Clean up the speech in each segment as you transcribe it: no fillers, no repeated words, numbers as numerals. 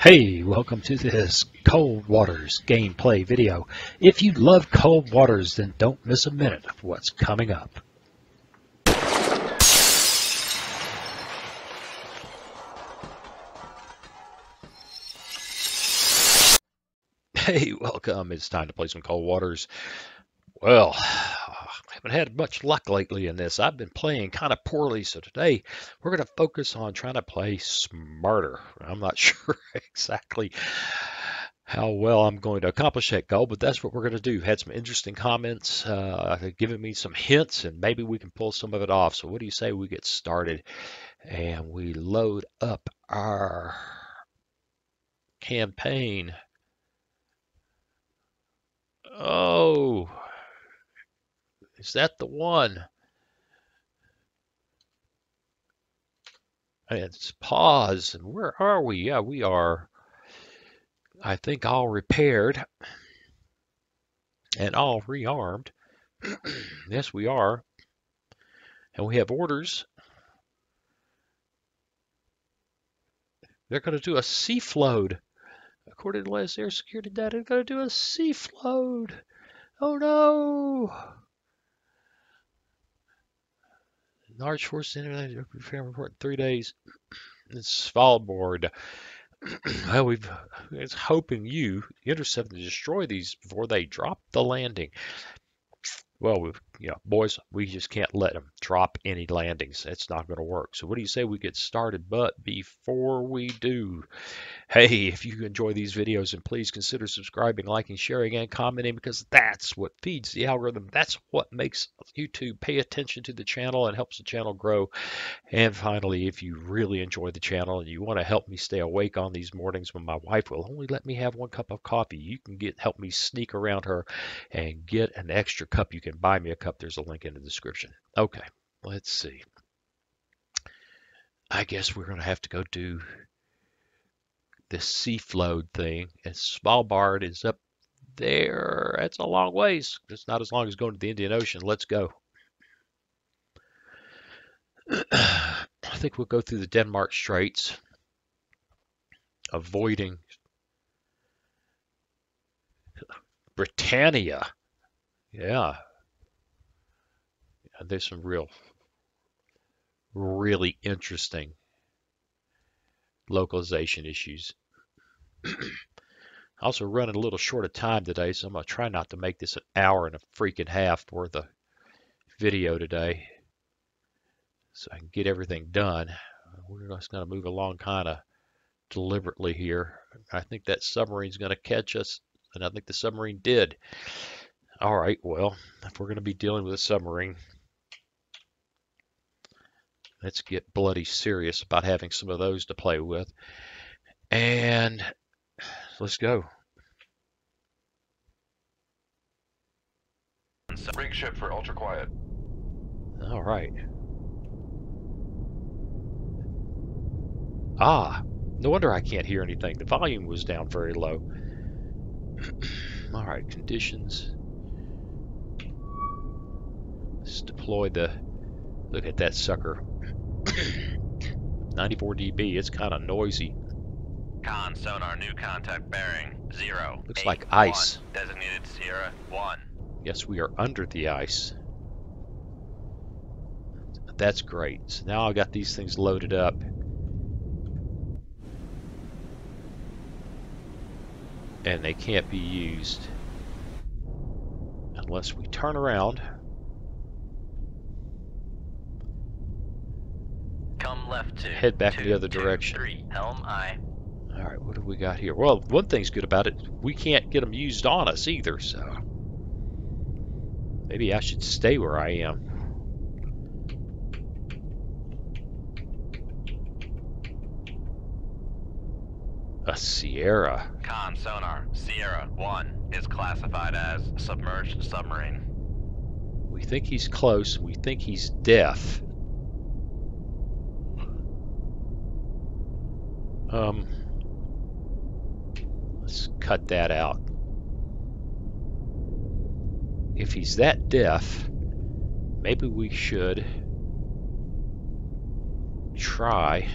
Hey, welcome to this Cold Waters gameplay video. If you love Cold Waters, then don't miss a minute of what's coming up. Hey, welcome. It's time to play some Cold Waters. Well, I haven't had much luck lately in this. I've been playing kind of poorly, so today we're going to focus on trying to play smarter. I'm not sure exactly how well I'm going to accomplish that goal, but that's what we're going to do. Had some interesting comments, giving me some hints, and maybe we can pull some of it off. So what do you say we get started and we load up our campaign? Oh, is that the one? And it's pause. And where are we? Yeah, we are, I think, all repaired and all rearmed. Yes, we are. And we have orders. They're going to do a sea float. According to last air security data, they're going to do a sea float. Oh no! Large force internet report in 3 days. It's Svalbard. Well, it's hoping you intercept and destroy these before they drop the landing. Well, boys, we just can't let them drop any landings. It's not going to work. So what do you say we get started? But before we do, hey, if you enjoy these videos, and please consider subscribing, liking, sharing, and commenting, because that's what feeds the algorithm. That's what makes YouTube pay attention to the channel and helps the channel grow. And finally, if you really enjoy the channel and you want to help me stay awake on these mornings when my wife will only let me have 1 cup of coffee, you can help me sneak around her and get an extra cup. You can buy me a cup. There's a link in the description. Okay, let's see. I guess we're going to have to go do this sea float thing, and Svalbard is up there. That's a long ways. It's not as long as going to the Indian Ocean. Let's go. I think we'll go through the Denmark Straits, avoiding Britannia. Yeah. There's some really interesting localization issues. Also running a little short of time today, so I'm going to try not to make this an hour and a freaking half worth of video today, so I can get everything done. We're just going to move along kind of deliberately here. I think that submarine's going to catch us, and I think the submarine did. All right, well, if we're going to be dealing with a submarine, let's get bloody serious about having some of those to play with. And let's go. Rig ship for ultra quiet. All right. Ah, no wonder I can't hear anything. The volume was down very low. All right, conditions. Let's deploy the, look at that sucker. 94 dB, it's kind of noisy. Con sonar, new contact bearing 0. Looks like ice. Designated Sierra 1. Yes, we are under the ice. That's great. So now I've got these things loaded up. And they can't be used unless we turn around. Come left 2. Head back in the other direction. 3. Helm I. All right, what have we got here? Well, one thing's good about it, we can't get them used on us either, so maybe I should stay where I am. A Sierra. Con sonar, Sierra 1 is classified as submerged submarine. We think he's close. We think he's deaf. Let's cut that out. If he's that deaf, maybe we should try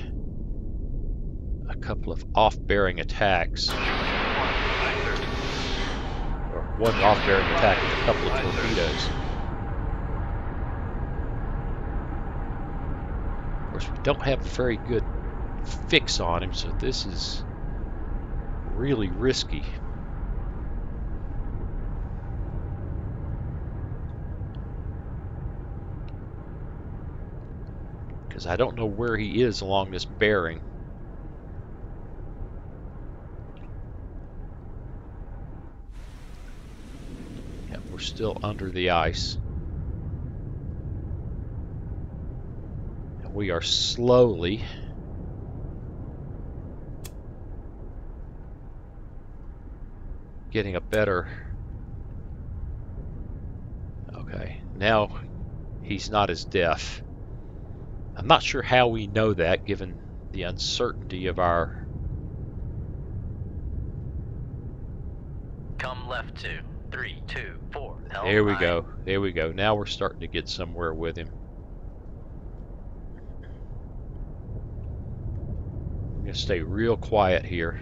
a couple of off-bearing attacks. Or one off-bearing attack with a couple of torpedoes. Of course, we don't have a very good fix on him, so this is really risky. Because I don't know where he is along this bearing. Yeah, we're still under the ice. And we are slowly getting a better... Okay, now he's not as deaf. I'm not sure how we know that, given the uncertainty of our... Come left 2, 3, 2, 4. There we go. There we go. Now we're starting to get somewhere with him. I'm going to stay real quiet here.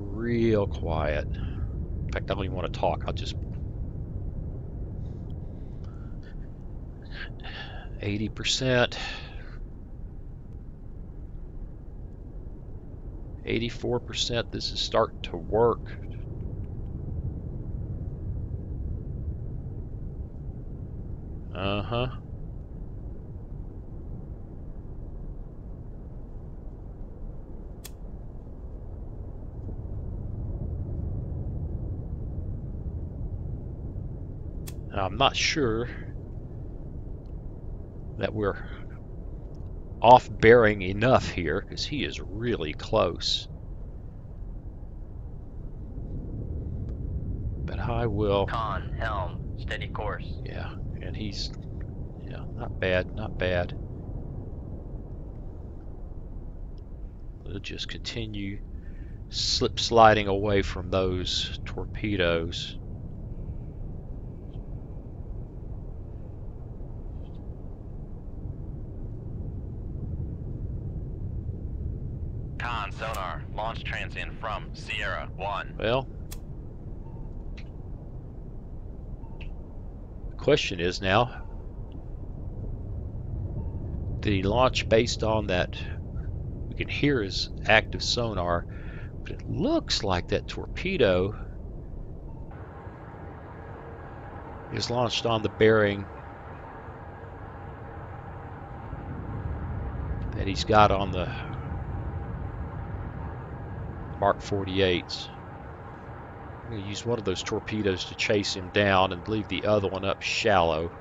Real quiet. In fact, I don't even want to talk. I'll just 80%, 84%. This is starting to work. Uh-huh. I'm not sure that we're off bearing enough here, because he is really close. But I will... Con, helm, steady course. Yeah, and he's... Yeah, not bad, not bad. We'll just continue slip sliding away from those torpedoes. Con, sonar, launch transient from Sierra 1. Well, the question is now, did he launch based on that? We can hear his active sonar, but it looks like that torpedo is launched on the bearing that he's got on the Mark 48s. I'm going to use one of those torpedoes to chase him down and leave the other one up shallow.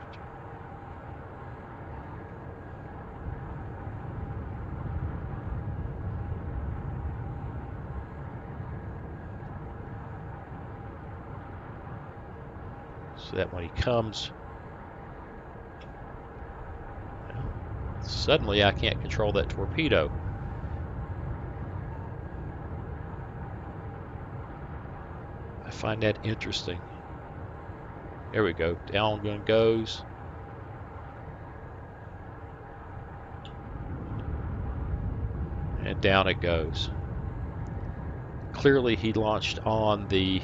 So that when he comes, suddenly I can't control that torpedo. I find that interesting. There we go. Down gun goes. And down it goes. Clearly he launched on the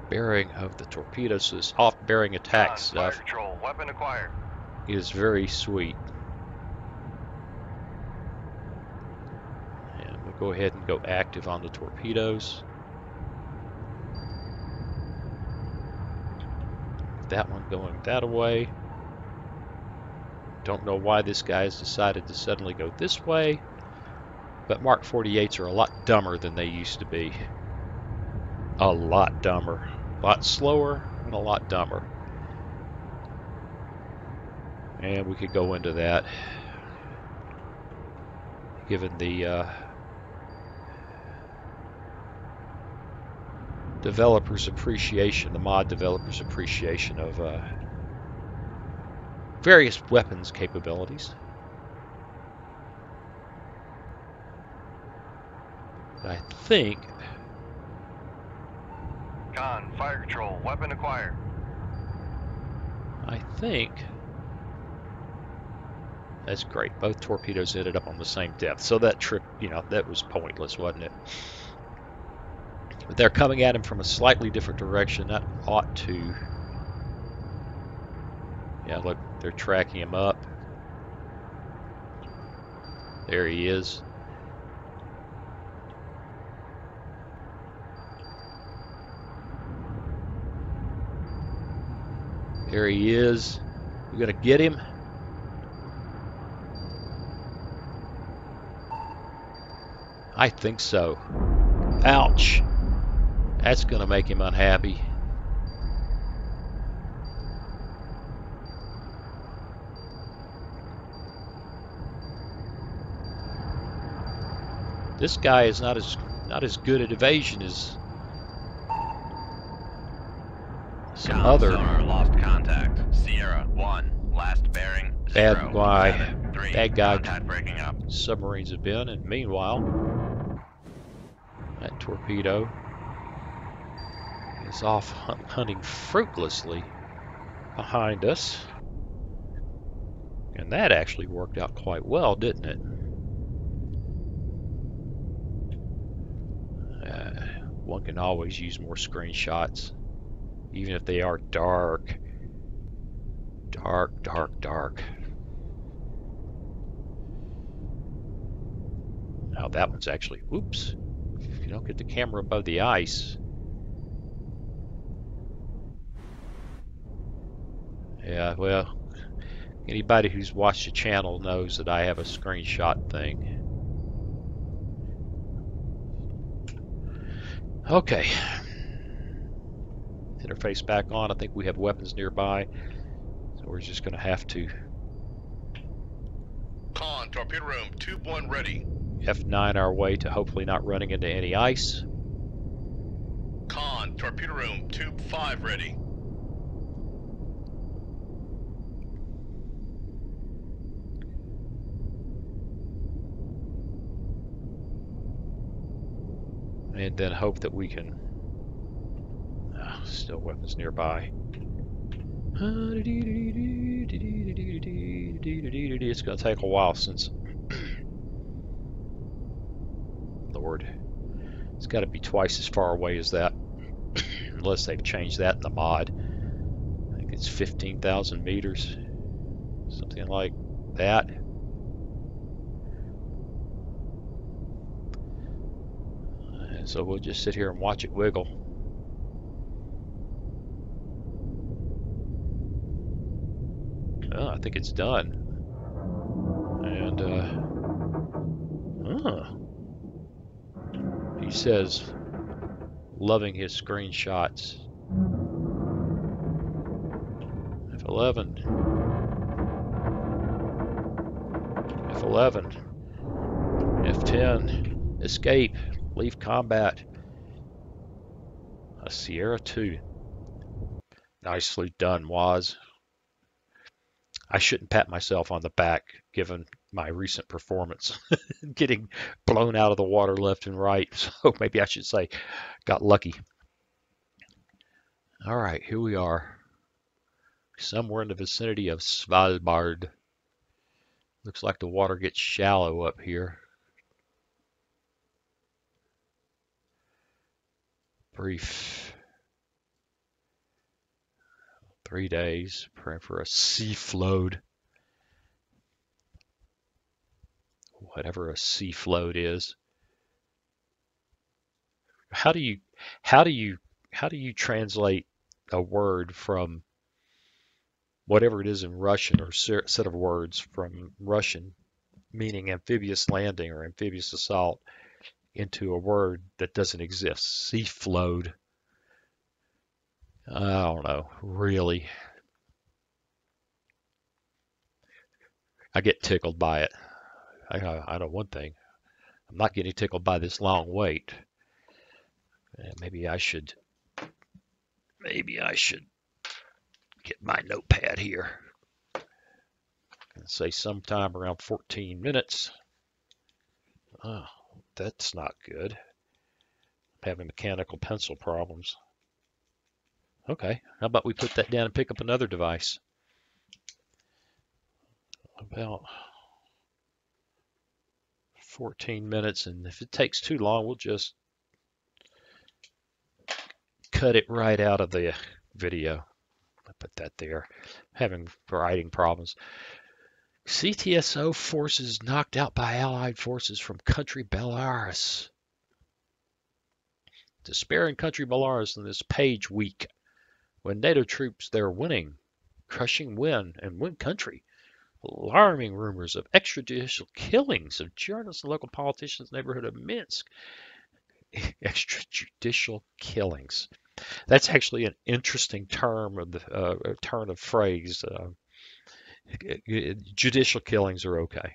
bearing of the torpedo, so this off-bearing attack stuff Fire control, weapon acquired. is very sweet. And we'll go ahead and go active on the torpedoes. That one going that way. Don't know why this guy has decided to suddenly go this way, but Mark 48s are a lot dumber than they used to be. A lot dumber. A lot slower and a lot dumber. And we could go into that, given the developers' appreciation, the mod developers' appreciation of various weapons capabilities. I think Con, fire control, weapon acquired. that's great. Both torpedoes ended up on the same depth. So that trip, that was pointless, wasn't it? But they're coming at him from a slightly different direction. That ought to... Yeah, look, they're tracking him up. There he is. There he is. We're going to get him. I think so. Ouch. That's going to make him unhappy. This guy is not as good at evasion as some other. Sonar lost contact. Sierra 1, last bearing 0, Bad 7, 3, bad guy contact breaking up. submarines have been, and meanwhile, that torpedo is off hunting fruitlessly behind us. And that actually worked out quite well, didn't it? One can always use more screenshots, even if they are dark. Dark, dark, dark. Now that one's actually, whoops. If you don't get the camera above the ice. Yeah, well, anybody who's watched the channel knows that I have a screenshot thing. Okay. Interface back on. I think we have weapons nearby. So we're just going to have to Con, torpedo room, tube 1 ready. F9 our way to hopefully not running into any ice. Con, torpedo room, tube 5 ready. And then hope that we can... still weapons nearby. It's going to take a while since... Lord. It's got to be twice as far away as that. Unless they've changed that in the mod. I think it's 15,000 meters. Something like that. And so we'll just sit here and watch it wiggle. Oh, I think it's done. And, he says, loving his screenshots. F11. F11. F10. Escape. Leave combat. A Sierra 2. Nicely done, Woz. I shouldn't pat myself on the back given my recent performance. Getting blown out of the water left and right. So maybe I should say got lucky. All right, here we are. Somewhere in the vicinity of Svalbard. Looks like the water gets shallow up here. Brief 3 days, praying for a sea float. Whatever a sea float is. How do you translate a word from whatever it is in Russian, or set of words from Russian meaning amphibious landing or amphibious assault, into a word that doesn't exist? Sea float. I don't know, really. I get tickled by it. I know one thing. I'm not getting tickled by this long wait. Maybe I should get my notepad here and say sometime around 14 minutes. Oh, that's not good. Having mechanical pencil problems. Okay, how about we put that down and pick up another device? About 14 minutes, and if it takes too long, we'll just cut it right out of the video. I put that there. Having writing problems. CTSO forces knocked out by Allied forces from country Belarus. Despair in country Belarus in this page week when NATO troops they're winning, crushing win and win country. Alarming rumors of extrajudicial killings of journalists and local politicians in the neighborhood of Minsk. Extrajudicial killings. That's actually an interesting term of the turn of phrase. Judicial killings are okay.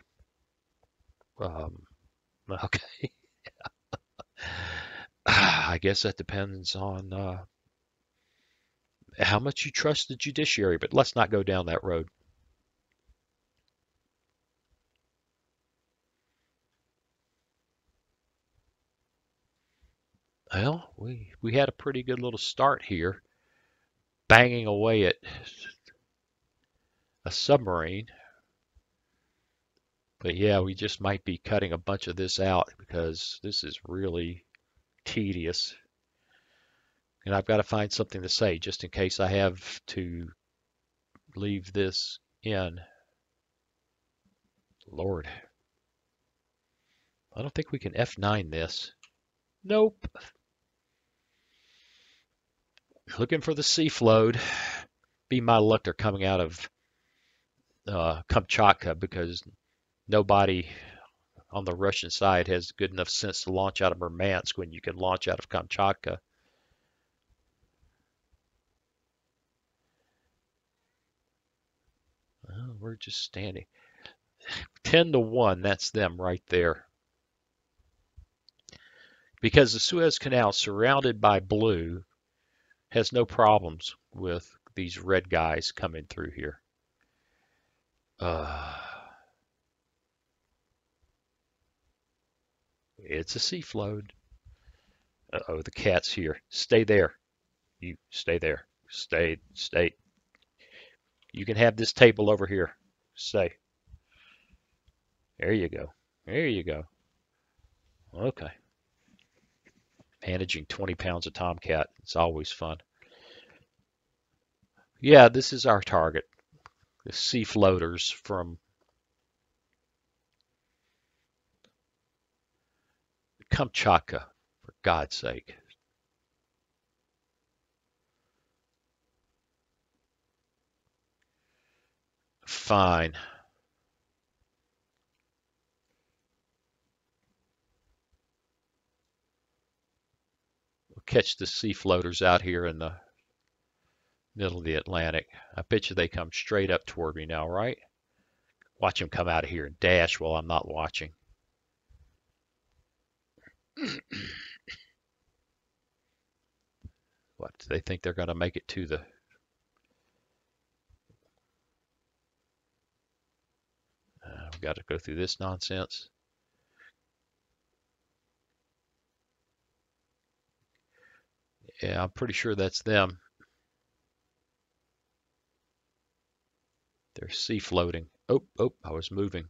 Okay. I guess that depends on how much you trust the judiciary, but let's not go down that road. Well, we had a pretty good little start here, banging away at a submarine. But yeah, we just might be cutting a bunch of this out because this is really tedious. And I've got to find something to say just in case I have to leave this in. Lord. I don't think we can F9 this. Nope. Looking for the sea float. Be my luck they're coming out of Kamchatka because nobody on the Russian side has good enough sense to launch out of Murmansk when you can launch out of Kamchatka. Well, we're just standing. 10-1, that's them right there. Because the Suez Canal, surrounded by blue, has no problems with these red guys coming through here. It's a sea float. Uh-oh, the cat's here. Stay there. You stay there. Stay. You can have this table over here. Stay. There you go. There you go. Okay. Managing 20 pounds of tomcat. It's always fun. Yeah, this is our target. The sea floaters from Kamchatka, for God's sake. Fine. We'll catch the sea floaters out here in the middle of the Atlantic. I bet you they come straight up toward me now, right? Watch them come out of here and dash while I'm not watching. What, do they think they're going to make it to the... We've got to go through this nonsense. Yeah, I'm pretty sure that's them. They're sea floating. Oh, I was moving.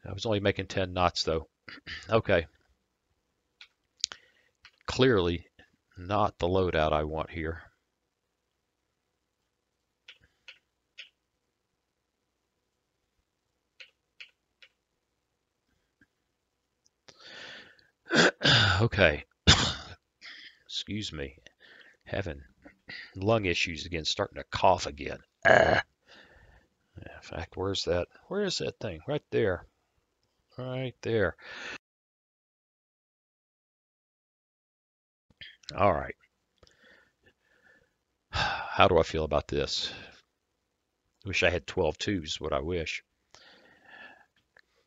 I was only making 10 knots though. Okay. Clearly not the loadout I want here. Okay. Excuse me. Having lung issues again, starting to cough again. In fact, where's that? Where is that thing? Right there. Right there. All right. How do I feel about this? Wish I had 12 twos, what I wish.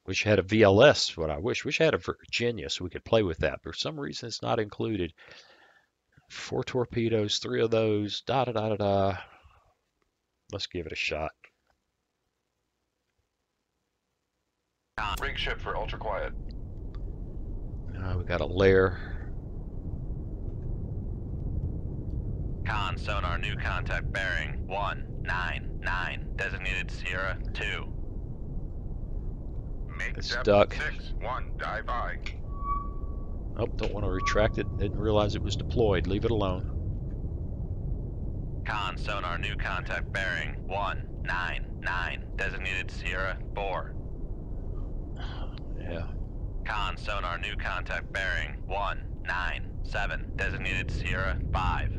Wish I had a VLS, what I wish. Wish I had a Virginia so we could play with that. But for some reason, it's not included. 4 torpedoes, 3 of those, da-da-da-da-da. Let's give it a shot. Rig ship for ultra quiet. We got a lair. Con sonar new contact bearing 199. Designated Sierra 2. Make It's depth stuck. 6-1, dive I. Oh, don't want to retract it. Didn't realize it was deployed. Leave it alone. Con sonar new contact bearing 199. Designated Sierra 4. Yeah. Con sonar new contact bearing 197. Designated Sierra 5.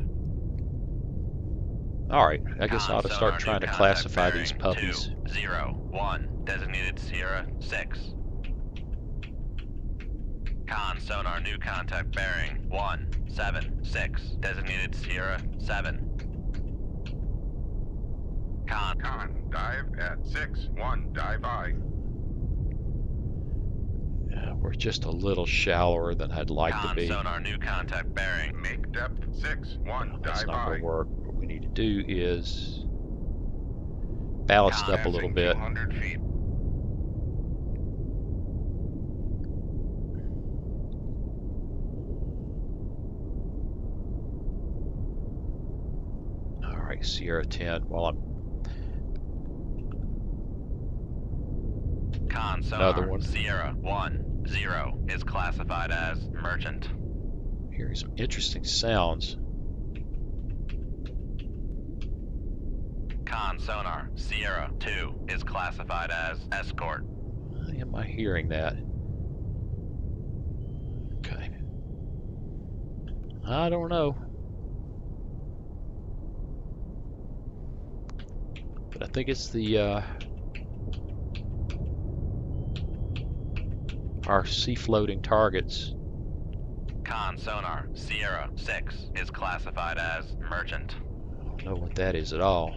All right. I guess I ought to Con start sonar trying new to contact classify bearing these puppies. 201. Designated Sierra 6. Con sonar new contact bearing 176. Designated Sierra 7. Con, dive at 6-1, dive I. Yeah, we're just a little shallower than I'd like to Con be. sonar new contact bearing. Make depth 6-1, That's dive not going I. to work. What we need to do is ballast up a little Passing bit. 200 feet. All right, Sierra 10. While I'm Con Another sonar one. Sierra 10 is classified as merchant. hearing some interesting sounds. Con sonar Sierra 2 is classified as escort. Why am I hearing that? Okay. I don't know. But I think it's the our sea floating targets. Con sonar Sierra 6 is classified as merchant. I don't know what that is at all.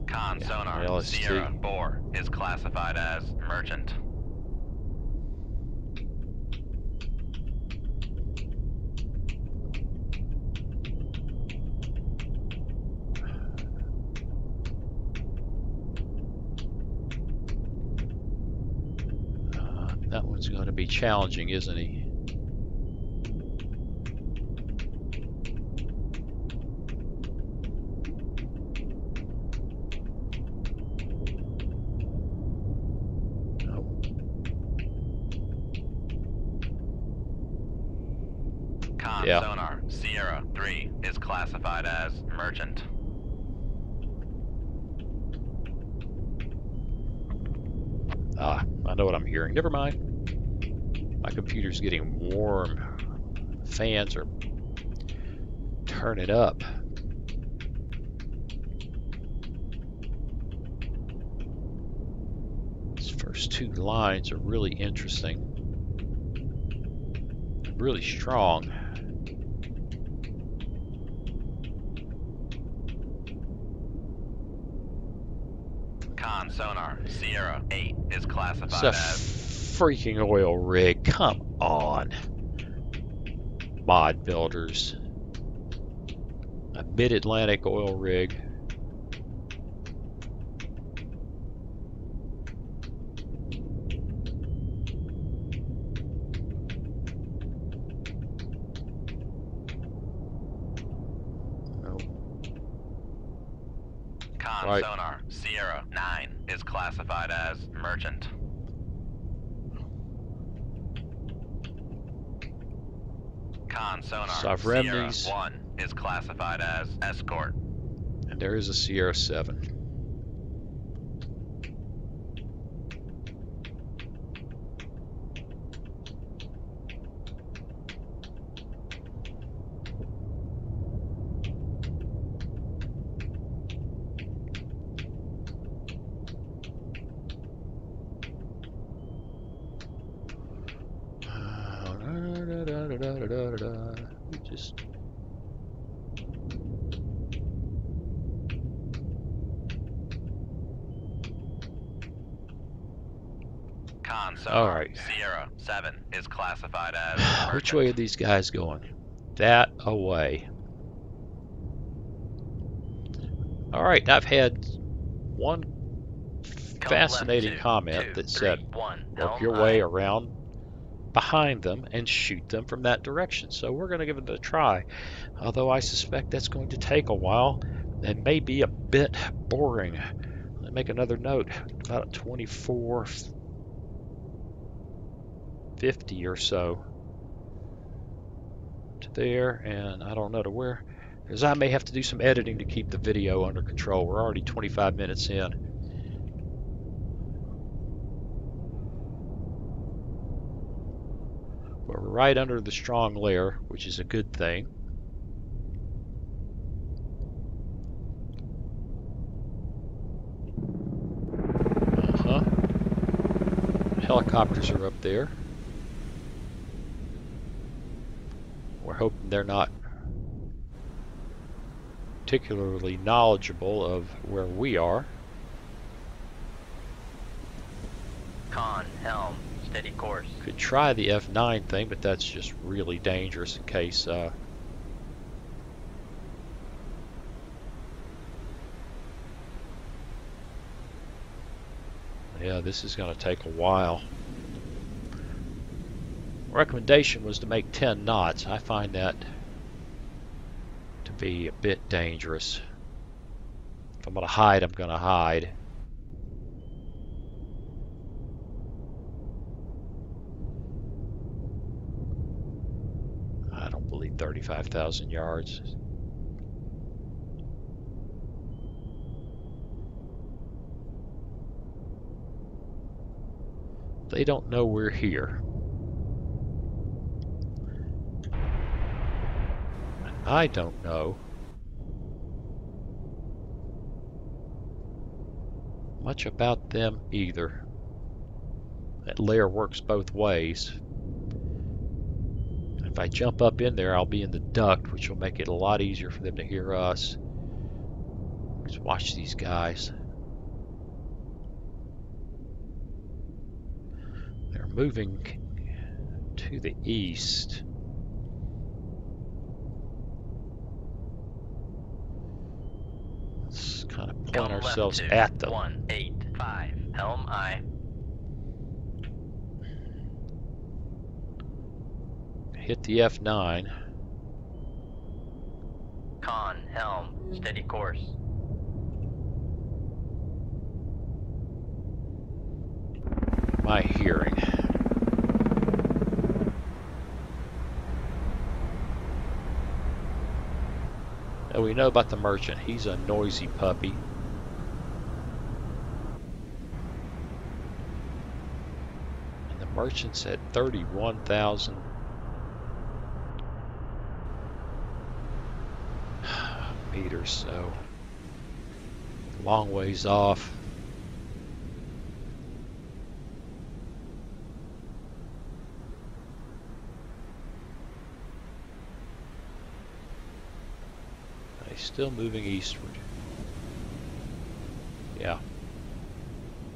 Con Yeah, sonar LST. Sierra 4 is classified as merchant. That one's going to be challenging, isn't he? Con Yeah. sonar Sierra 3 is classified as merchant. Ah, I know what I'm hearing. Never mind. My computer's getting warm. Fans are turning up. These first two lines are really interesting. Really strong. Con sonar Sierra 8 is classified It's a as freaking oil rig. Come on. Mod builders. A mid-Atlantic oil rig. Con Right. sonar Sierra 9 is classified as merchant. Con sonar So I've Sierra rammed these. 1 is classified as escort. And there is a Sierra 7. Just Con sonar All right. Sierra 7 is classified as which merchant. way are these guys going? That away. All right, I've had one Come left fascinating 2, comment 2, that 3, said 1, work helm your aye. way around behind them and shoot them from that direction. So we're going to give it a try, although I suspect that's going to take a while and may be a bit boring. Let me make another note. About 24:50 or so to there, and I don't know to where, because I may have to do some editing to keep the video under control. We're already 25 minutes in. But we're right under the strong layer, which is a good thing. Helicopters are up there. We're hoping they're not particularly knowledgeable of where we are. Con, helm, steady course. Could try the F9 thing, but that's just really dangerous in case yeah, this is going to take a while. Recommendation was to make 10 knots. I find that to be a bit dangerous. If I'm going to hide, I'm going to hide. I don't believe 35,000 yards. They don't know we're here. I don't know much about them either. That layer works both ways. If I jump up in there, I'll be in the duct, which will make it a lot easier for them to hear us. Let's watch these guys. They're moving to the east. Let's kind of point ourselves at them. 185, helm aye. Hit the F9. Con, helm, steady course. My hearing. Now we know about the merchant. He's a noisy puppy. And the merchant's at 31,000 meters, so long ways off. He's still moving eastward. Yeah.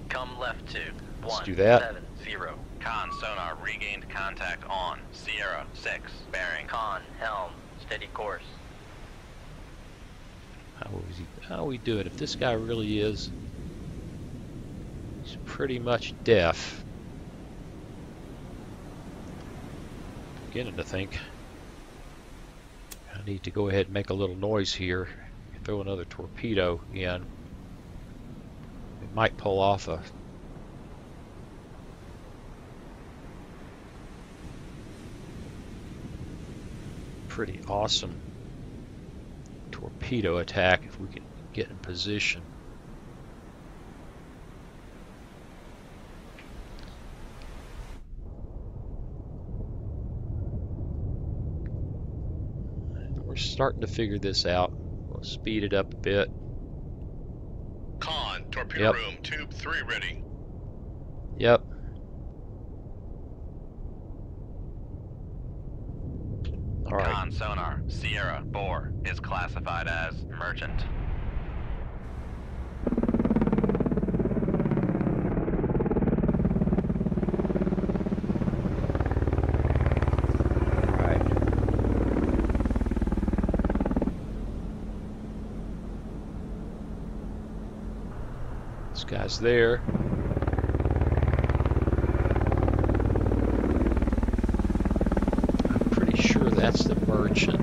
Come left 2, Let's 1, do that. 70. Con, sonar, regained contact on. Sierra 6, bearing. Con, helm, steady course. How are we doing? If this guy really is, he's pretty much deaf. Beginning to think I need to go ahead and make a little noise here. Throw another torpedo in. It might pull off a pretty awesome torpedo attack if we can get in position. We're starting to figure this out. We'll speed it up a bit. Con, torpedo room, tube 3 ready. Yep. All right. Con, sonar, Sierra, bore, is classified as merchant. This guy's there. I'm pretty sure that's the merchant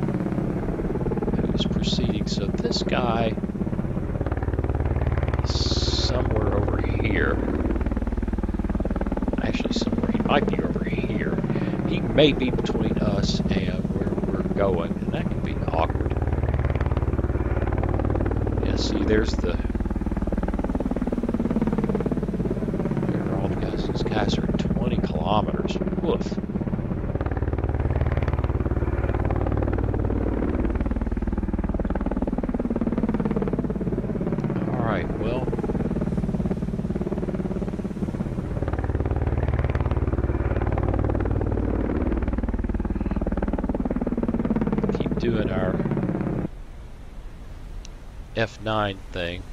who's proceeding. So this guy is somewhere over here. Actually, somewhere he might be over here. He may be between us and where we're going, and that can be awkward. Yeah, see, there's the... There are all the guys. These guys are 20 kilometers. Woof. Alright, well... doing our F9 thing.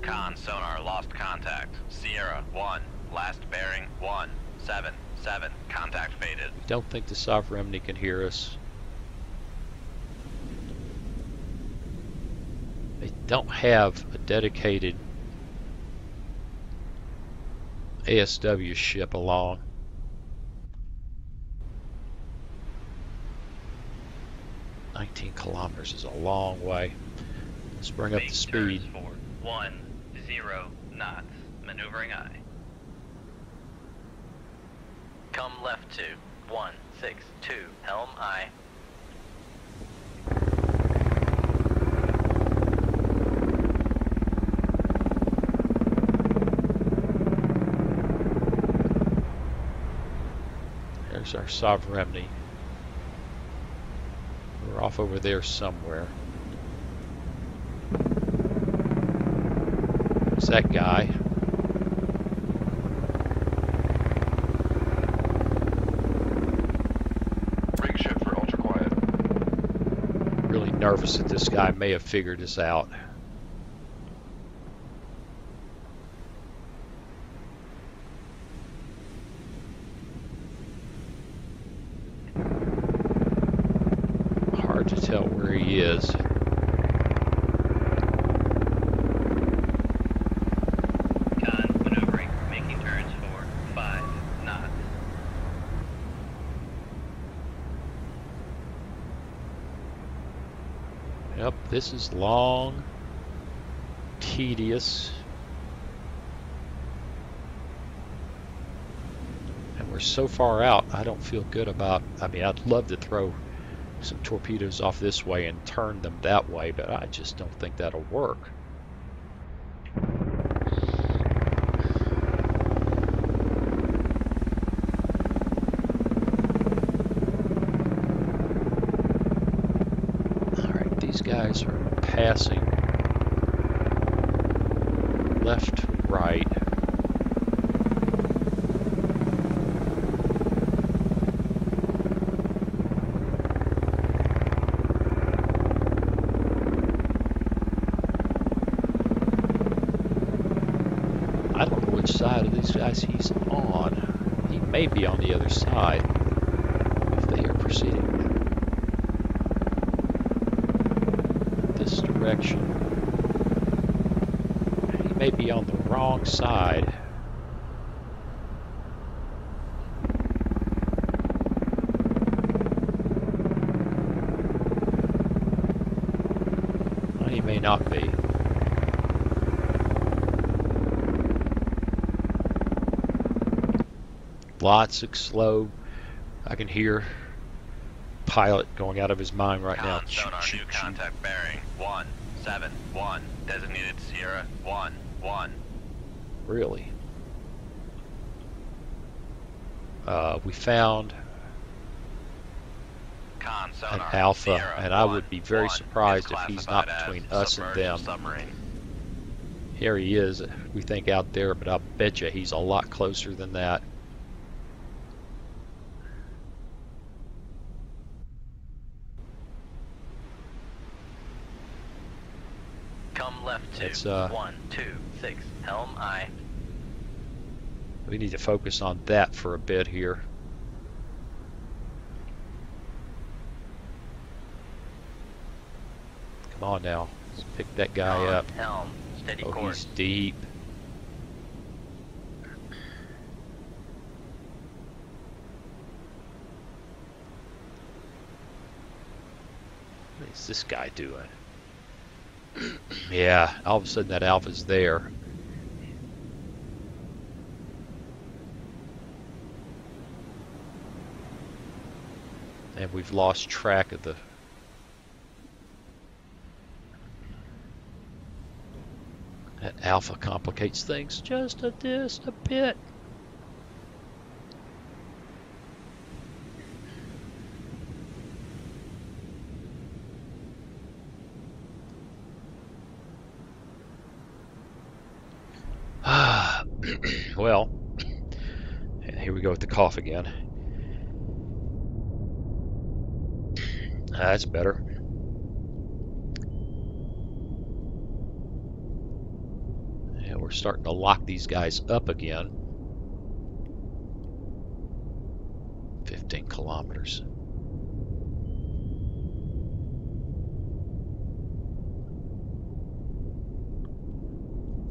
Con sonar lost contact. Sierra 1, last bearing 177. Contact faded. We don't think the Sovereignty can hear us. They don't have a dedicated ASW ship along. "19 kilometers is a long way. Let's bring up the speed. For 10 knots. Maneuvering eye. Come left to 162. Helm eye. There's our Sovereignty. We're off over there somewhere. There's that guy. Rig shift for ultra quiet. Really nervous that this guy may have figured us out. Hard to tell where he is. Con maneuvering, making turns for 5 knots. Yep, this is long, tedious, and we're so far out, I don't feel good about, I mean, I'd love to throw some torpedoes off this way and turn them that way, but I just don't think that'll work. Alright, these guys are passing left to right. I don't know which side of these guys he's on. He may be on the other side if they are proceeding this direction. He may be on the wrong side. Well, he may not be. Lots of slow. I can hear pilot going out of his mind right now. Con sonar new contact bearing 171. Designated Sierra 1-1. Really? We found Con an sonar Alpha, Sierra and I would be very 1-1 surprised is if he's not classified between as us and submerged them. Submarine. Here he is, we think out there, but I bet you he's a lot closer than that. Come left to It's, 126. Helm eye. We need to focus on that for a bit here. Come on now. Let's pick that guy Con, up. helm, steady Oh, course. he's deep. What is this guy doing? Yeah, all of a sudden that Alpha's there. And we've lost track of the... That Alpha complicates things just a bit. Well, and here we go with the cough again. That's better. Yeah, we're starting to lock these guys up again. 15 kilometers.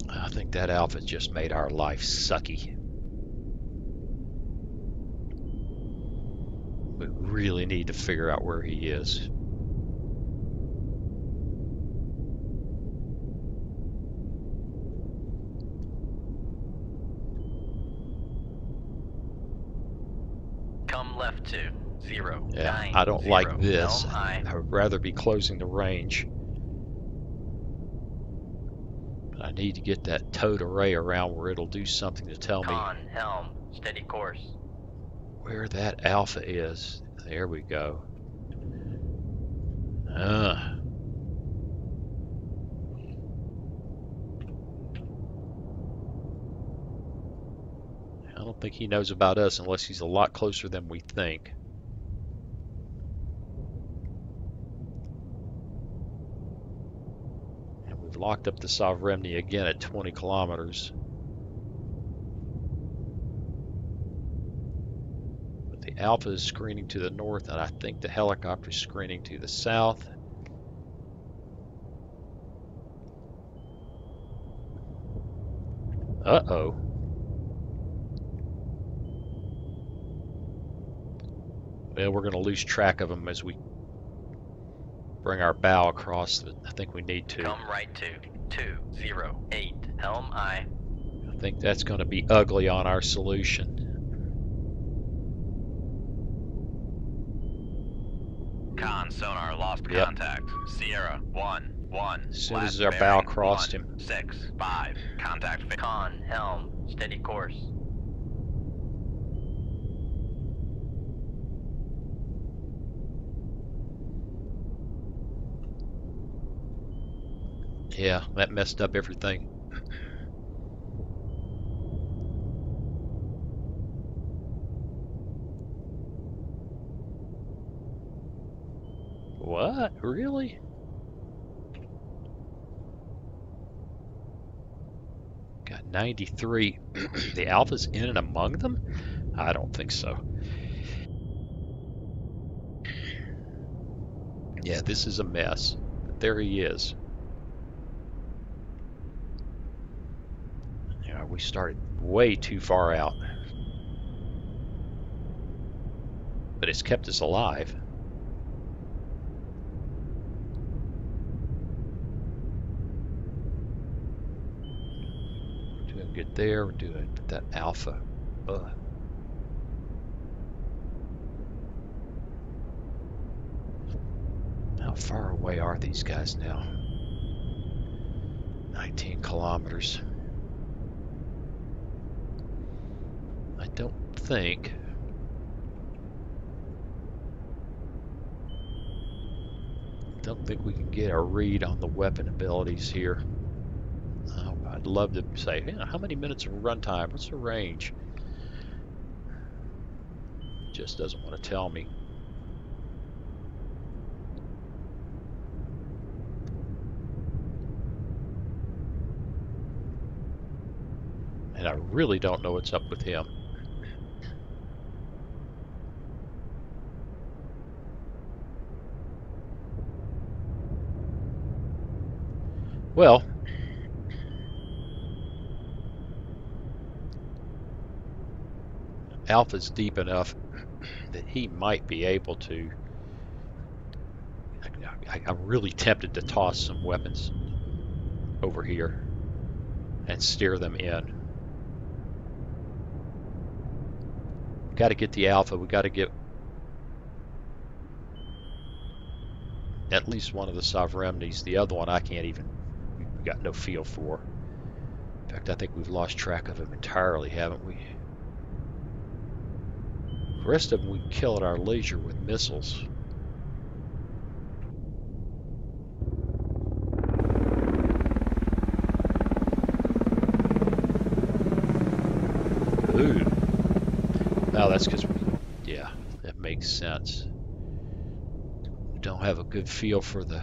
I think that Alpha just made our life sucky. We really need to figure out where he is. Come left to 0, Yeah, 9, I don't 0, like this. helm I. I would rather be closing the range. But I need to get that towed array around where it'll do something to tell me Con, helm, steady course. where that Alpha is. There we go. I don't think he knows about us unless he's a lot closer than we think. And we've locked up the Sovereignty again at 20 kilometers. But the Alpha is screening to the north, and I think the helicopter is screening to the south. Uh-oh. Well, we're going to lose track of them as we bring our bow across. I think we need to. Come right to 208, helm I. I think that's going to be ugly on our solution. Con, sonar, lost Yep. contact. Sierra, 1, 1. As soon left as our bow bearing, crossed 1, him. 6, 5. Contact. Con, helm, steady course. Yeah, that messed up everything. What? Really? Got 93. The Alpha's in and among them? I don't think so. Yeah, this is a mess. But there he is. Yeah, we started way too far out. But it's kept us alive. We're doing good there. We're doing that Alpha. Ugh. How far away are these guys now? 19 kilometers. I don't think we can get a read on the weapon abilities here. I'd love to say, yeah, how many minutes of runtime? What's the range? Just doesn't want to tell me. And I really don't know what's up with him. Well, Alpha's deep enough that he might be able to. I'm really tempted to toss some weapons over here and steer them in. Got to get the Alpha. We got to get at least one of the Sovereignities. The other one I can't even. We got no feel for. In fact, I think we've lost track of him entirely, haven't we? The rest of them we can kill at our leisure with missiles. Ooh. No, that's because yeah, that makes sense. We don't have a good feel for the.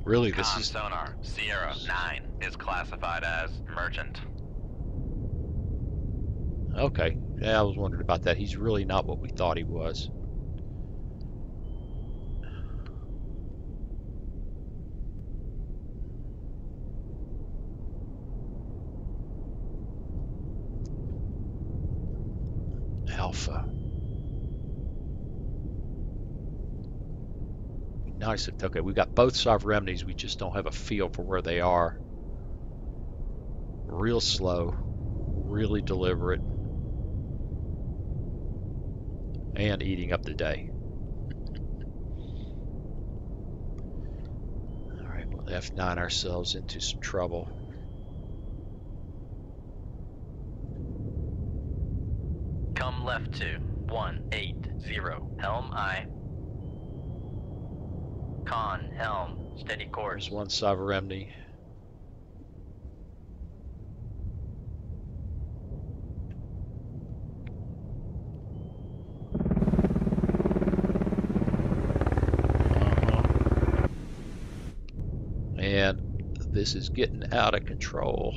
Really, this is sonar. Sierra 9 is classified as merchant. okay. Yeah, I was wondering about that. He's really not what we thought he was. Alpha. Nice. Okay, we got both Sovereignities. We just don't have a feel for where they are. Real slow, really deliberate, and eating up the day. All right, we'll F9 ourselves into some trouble. Come left to 180. Helm I. Con, helm, steady course. There's one Sovereignty. And this is getting out of control.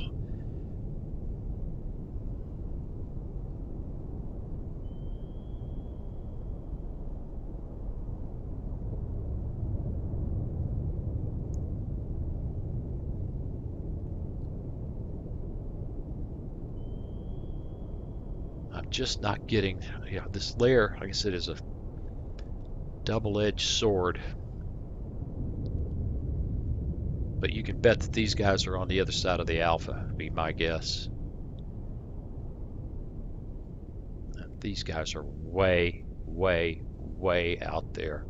I'm just not getting, yeah, this layer, like I said, is a double-edged sword. But you can bet that these guys are on the other side of the Alpha, be my guess. These guys are way, way, way out there.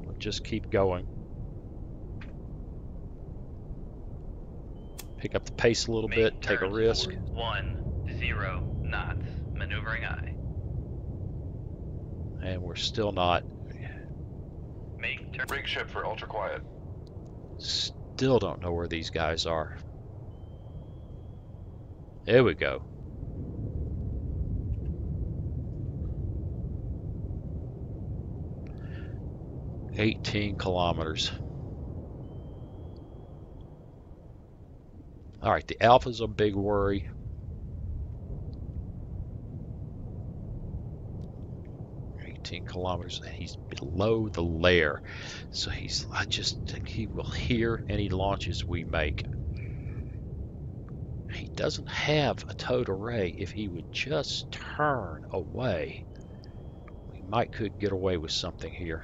We'll just keep going. Pick up the pace a little bit, take a risk. 10 knots. Maneuvering I. And we're still not. Make turn. Rig ship for ultra quiet. Still don't know where these guys are. There we go. "18 kilometers. All right, the Alpha's a big worry. Kilometers. He's below the layer, so I just think he will hear any launches we make. He doesn't have a towed array. If he would just turn away, we could get away with something here.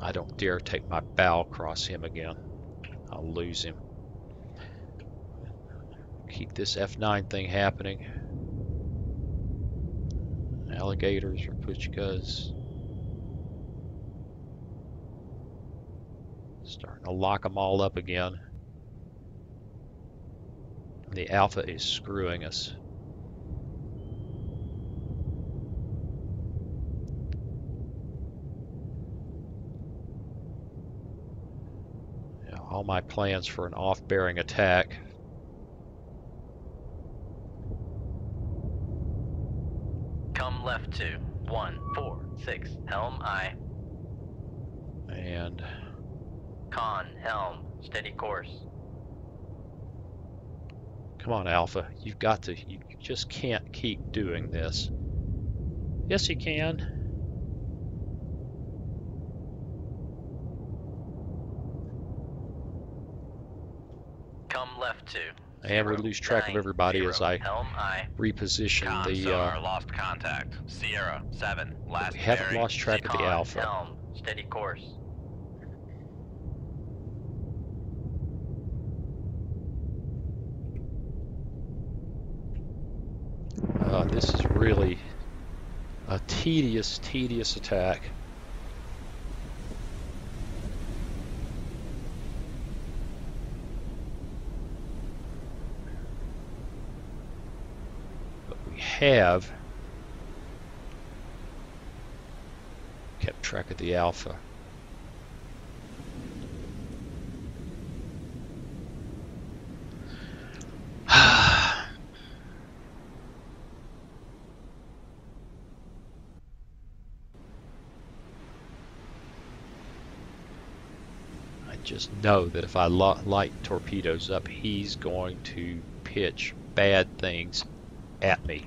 I don't dare take my bow across him again. I'll lose him. Keep this F9 thing happening. Alligators, Rapuchkas. Starting to lock them all up again. The Alpha is screwing us. All my plans for an off-bearing attack. Come left to 146. Helm I. And Con, helm, steady course. come on, Alpha. You've got to. You just can't keep doing this. Yes, you can. Come left 2. And we lose track of everybody as I Helm I. reposition Con the. sonar lost contact. Sierra 7. Last We haven't bearing. lost track of the Con, Alpha. helm, steady course. This is really a tedious attack. But we have kept track of the Alpha. Just know that if I light torpedoes up, he's going to pitch bad things at me.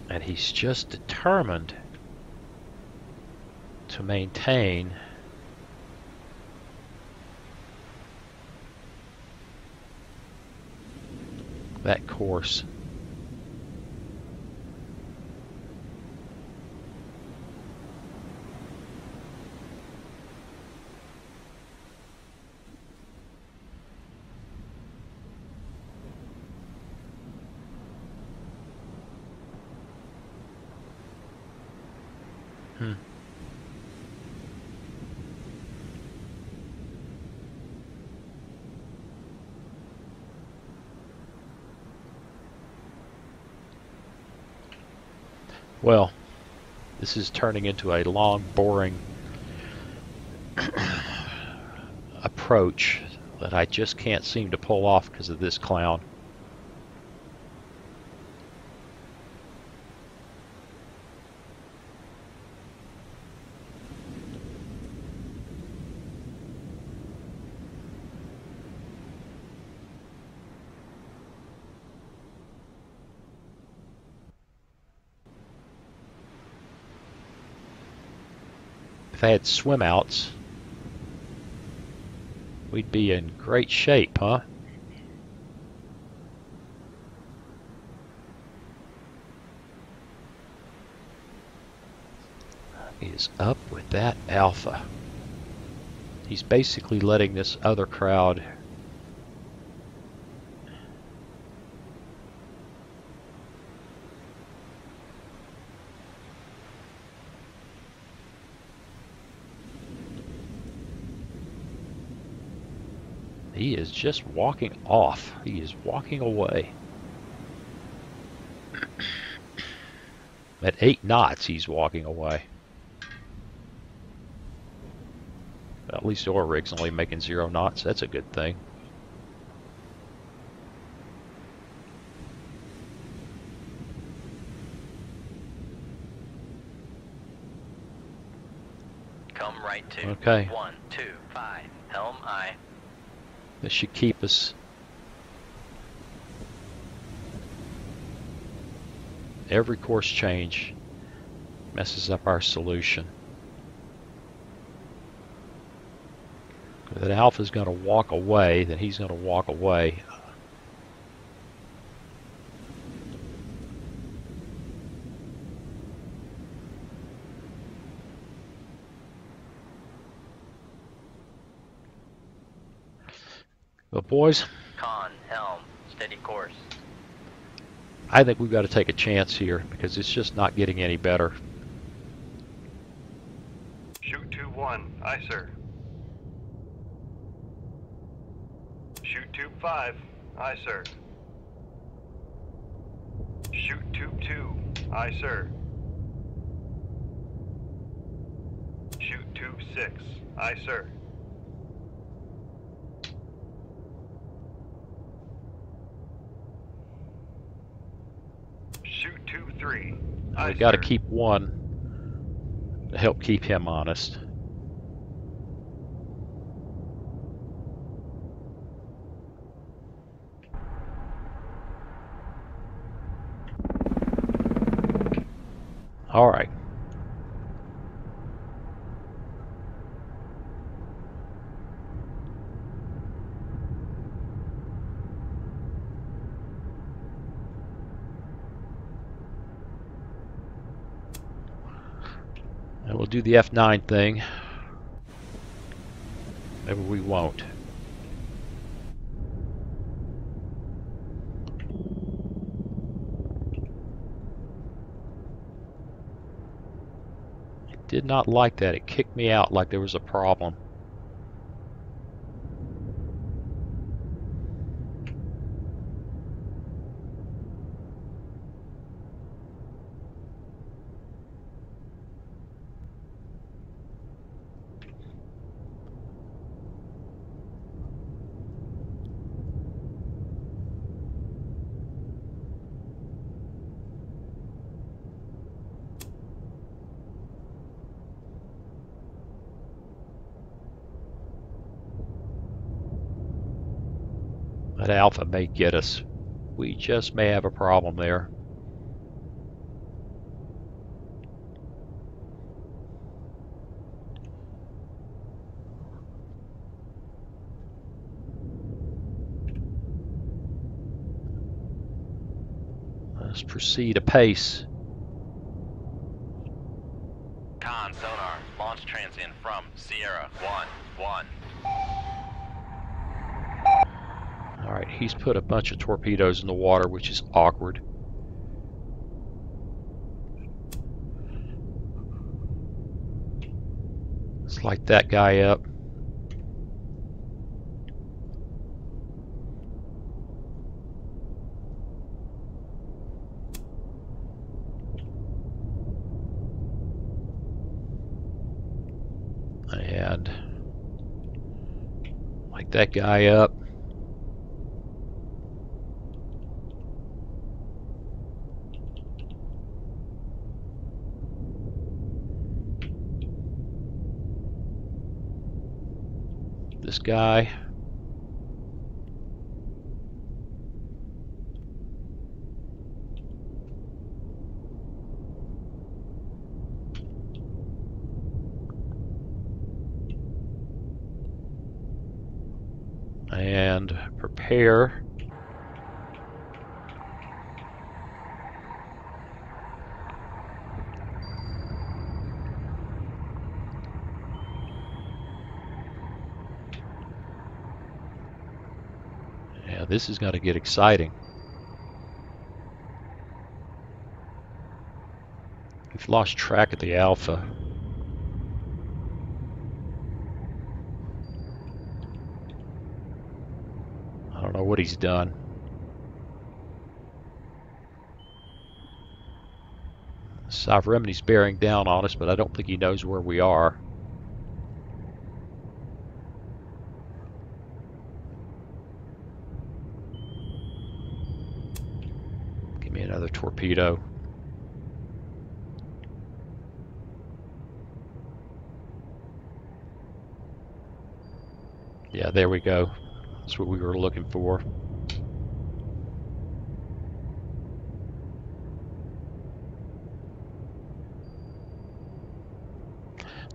And he's just determined to maintain that course. Well, this is turning into a long, boring approach that I just can't seem to pull off because of this clown. If I had swim outs, we'd be in great shape, huh? He is up with that Alpha. He's basically letting this other crowd He is just walking off. He is walking away. At 8 knots, he's walking away. At least the oil rig's only making 0 knots. That's a good thing. Come right 2. Okay. 1, 2, 5. Helm I. This should keep us. Every course change messes up our solution. If that Alpha's going to walk away, then he's going to walk away. But boys, Con, helm, steady course. I think we've got to take a chance here because it's just not getting any better. Shoot 2-1. Aye, sir. Shoot tube 5. Aye, sir. Shoot tube 2. Aye, sir. Shoot tube 6. Aye, sir. Shoot 2-3. We Aye, got to sir. keep one to help keep him honest. All right. And we'll do the F9 thing. Maybe we won't. It did not like that. It kicked me out like there was a problem. That Alpha may get us. We just may have a problem there. Let's proceed apace. Con sonar, launch transient from Sierra 1-1. Alright, he's put a bunch of torpedoes in the water, which is awkward. Let's light that guy up. And light that guy up. This guy. And prepare. Yeah, this is going to get exciting. We've lost track of the Alpha. I don't know what he's done. Sovereignty's bearing down on us, but I don't think he knows where we are. Give me another torpedo. Yeah, there we go. That's what we were looking for.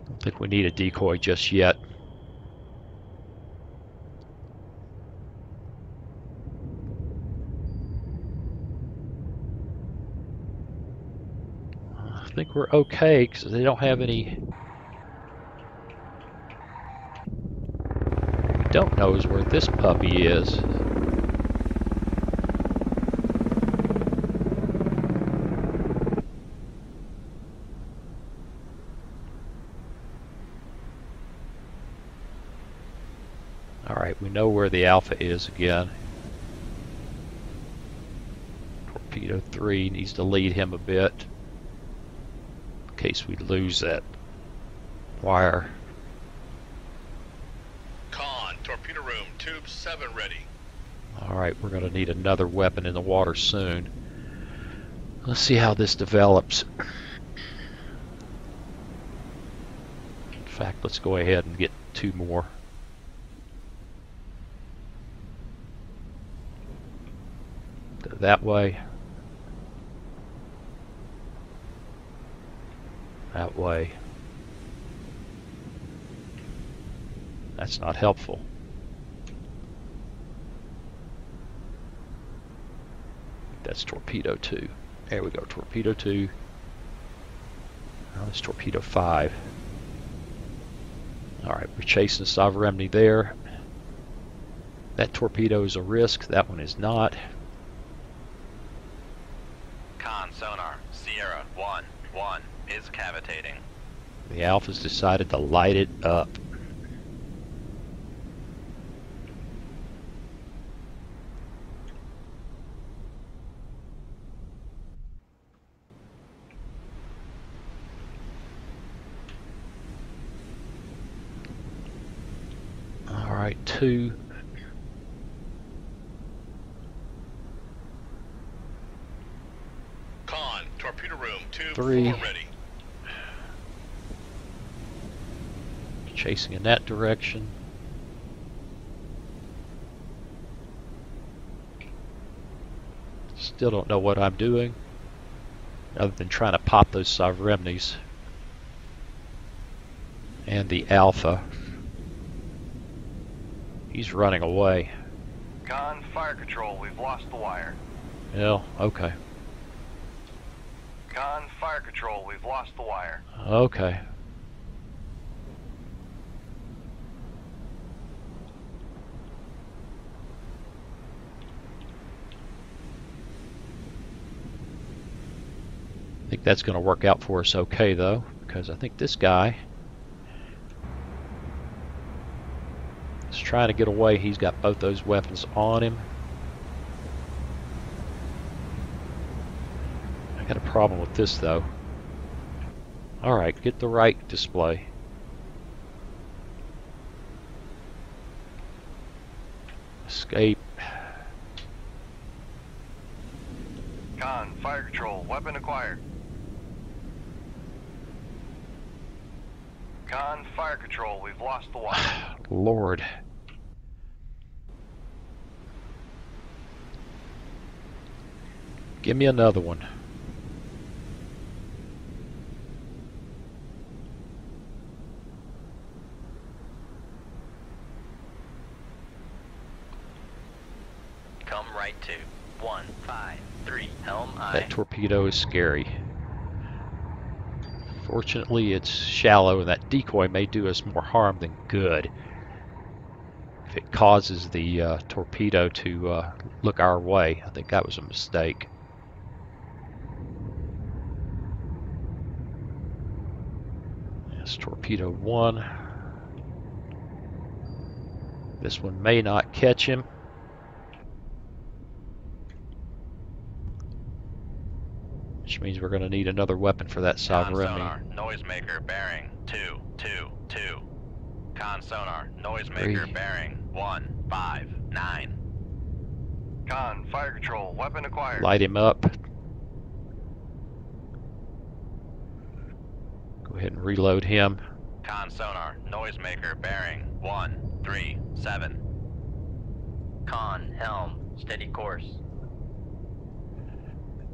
Don't think we need a decoy just yet. I think we're okay because they don't have any. What we don't know is where this puppy is. Alright, we know where the Alpha is again. Torpedo 3 needs to lead him a bit in case we lose that wire. Con, torpedo room, tube 7 ready. Alright, we're going to need another weapon in the water soon. Let's see how this develops. In fact, let's go ahead and get 2 more. That way. That way. That's not helpful. That's torpedo 2. There we go, torpedo 2. Now it's torpedo 5. Alright, we're chasing Sovereignty there. That torpedo is a risk, that one is not. Con sonar, Sierra 1-1 is cavitating. The Alpha's decided to light it up. Alright, 2. Con, torpedo room, tube 3. 4 ready. Chasing in that direction. Still don't know what I'm doing, other than trying to pop those Sovereignities and the Alpha. He's running away. Con, fire control, we've lost the wire. Well, okay. Con, fire control, we've lost the wire. Okay. I think that's going to work out for us okay, though, because I think this guy is trying to get away. He's got both those weapons on him. I got a problem with this, though. Alright, get the right display. Escape. Con, fire control, weapon acquired. Con, fire control, we've lost the wire. Lord. Give me another one. Come right to 153 helm That aye. torpedo is scary. Fortunately, it's shallow, and that decoy may do us more harm than good. If it causes the torpedo to look our way, I think that was a mistake. That's torpedo 1. This one may not catch him. Which means we're going to need another weapon for that Con Sovereignty. sonar, noisemaker bearing 222. Con sonar, noisemaker 3. bearing 159. Con, fire control, weapon acquired. Light him up. Go ahead and reload him. Con sonar, noisemaker bearing 137. Con, helm, steady course.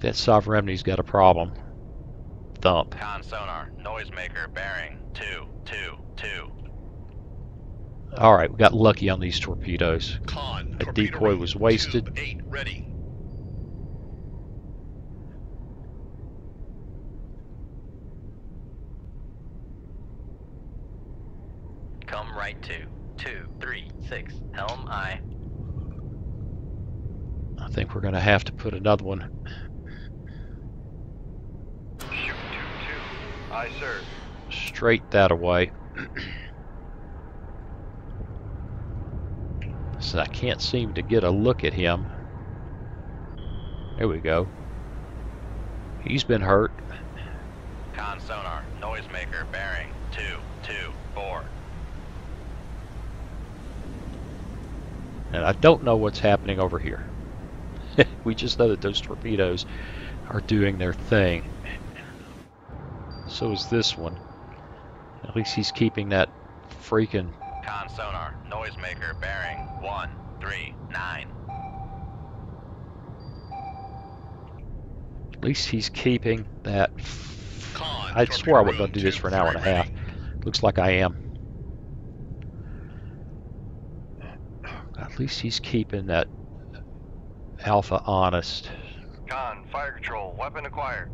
That Sovereignty's got a problem. Thump. Con sonar, noisemaker bearing 222. Alright, we got lucky on these torpedoes. Con, That torpedo decoy room, was wasted. tube 8 ready. Come right to 236 helm aye. I think we're going to have to put another one. Shoot 2-2. Aye, sir. Straight that away. So I can't seem to get a look at him. There we go. He's been hurt. Con sonar, noisemaker bearing 224. And I don't know what's happening over here. We just know that those torpedoes are doing their thing. So is this one. At least he's keeping that freaking... Con sonar, noisemaker bearing 139. At least he's keeping that... Con, I swore I wasn't torpedo going to do this room for an hour and a 2, half. ready. Looks like I am. At least he's keeping that Alpha honest. Con, fire control, weapon acquired.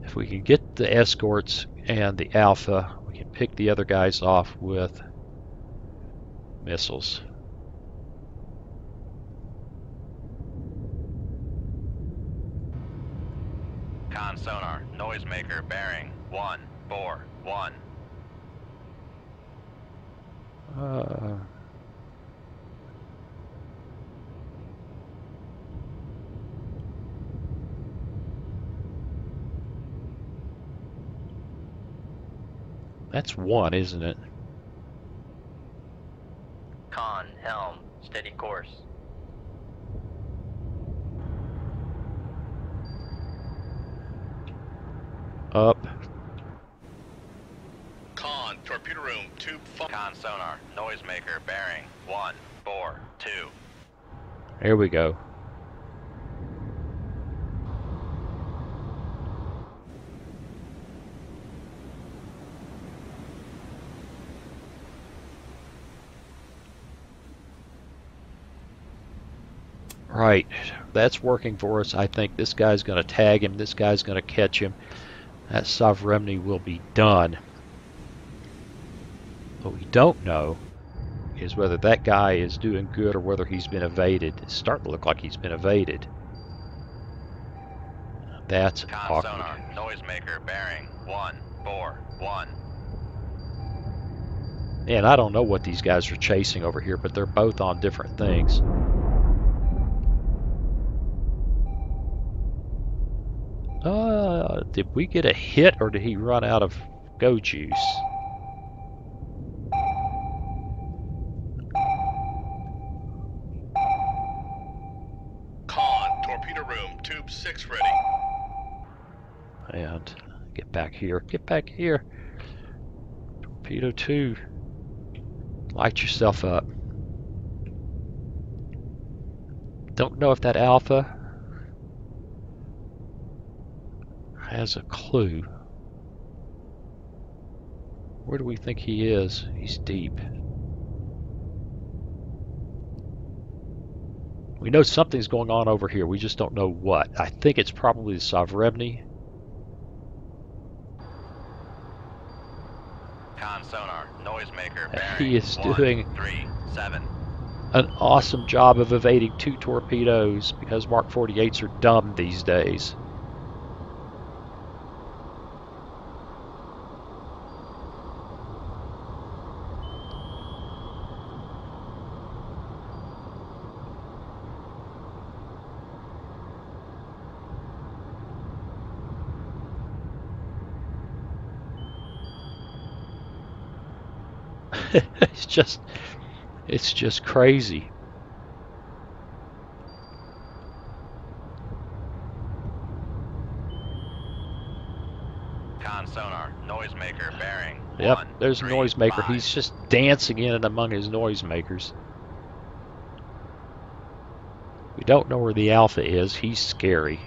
If we can get the escorts and the Alpha, we can pick the other guys off with missiles. Con sonar, noisemaker bearing 141. That's one, isn't it? Con, helm, steady course. Up. Con, torpedo room 2, Con sonar, noisemaker bearing 142. There we go. Right, that's working for us. I think this guy's going to tag him. This guy's going to catch him. That Sovereigny will be done. What we don't know is whether that guy is doing good or whether he's been evaded. It's starting to look like he's been evaded. That's Con awkward. sonar, noisemaker bearing 141. And I don't know what these guys are chasing over here, but they're both on different things. Did we get a hit or did he run out of go juice? Con, torpedo room, tube 6 ready. And get back here. Get back here. Torpedo 2. Light yourself up. Don't know if that Alpha has a clue. Where do we think he is? He's deep. We know something's going on over here. We just don't know what. I think it's probably the Sovereigny. Con sonar, noisemaker bearing He is doing 137. an awesome job of evading 2 torpedoes because Mark 48s are dumb these days. It's just crazy. Con sonar, noisemaker bearing Yep, there's a 135. noisemaker. He's just dancing in and among his noisemakers. We don't know where the Alpha is. He's scary.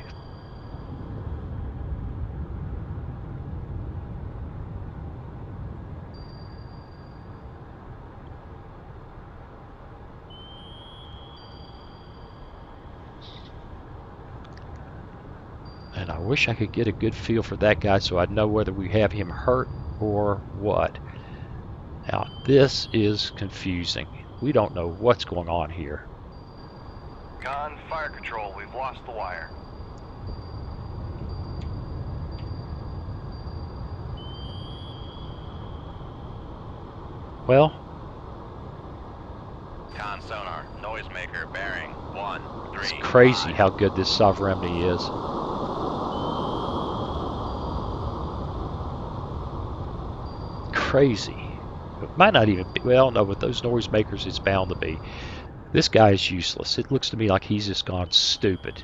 And I wish I could get a good feel for that guy so I'd know whether we have him hurt or what. Now, this is confusing. We don't know what's going on here. Con, fire control, we've lost the wire. Well, Con sonar, noisemaker bearing 135. it's crazy how good this Sovereignty is. Crazy. It might not even be, well, no, with those noisemakers it's bound to be. This guy is useless. It looks to me like he's just gone stupid.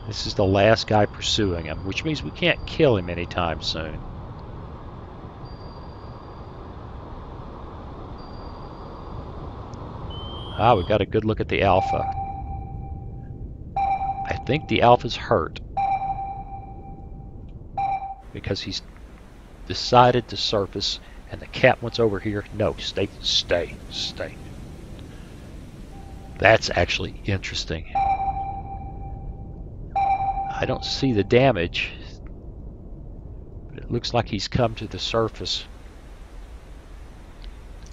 This is the last guy pursuing him, which means we can't kill him anytime soon. Ah, we got a good look at the Alpha. I think the Alpha's hurt because he's decided to surface, and the cat wants over here. No, stay. That's actually interesting. I don't see the damage, but it looks like he's come to the surface.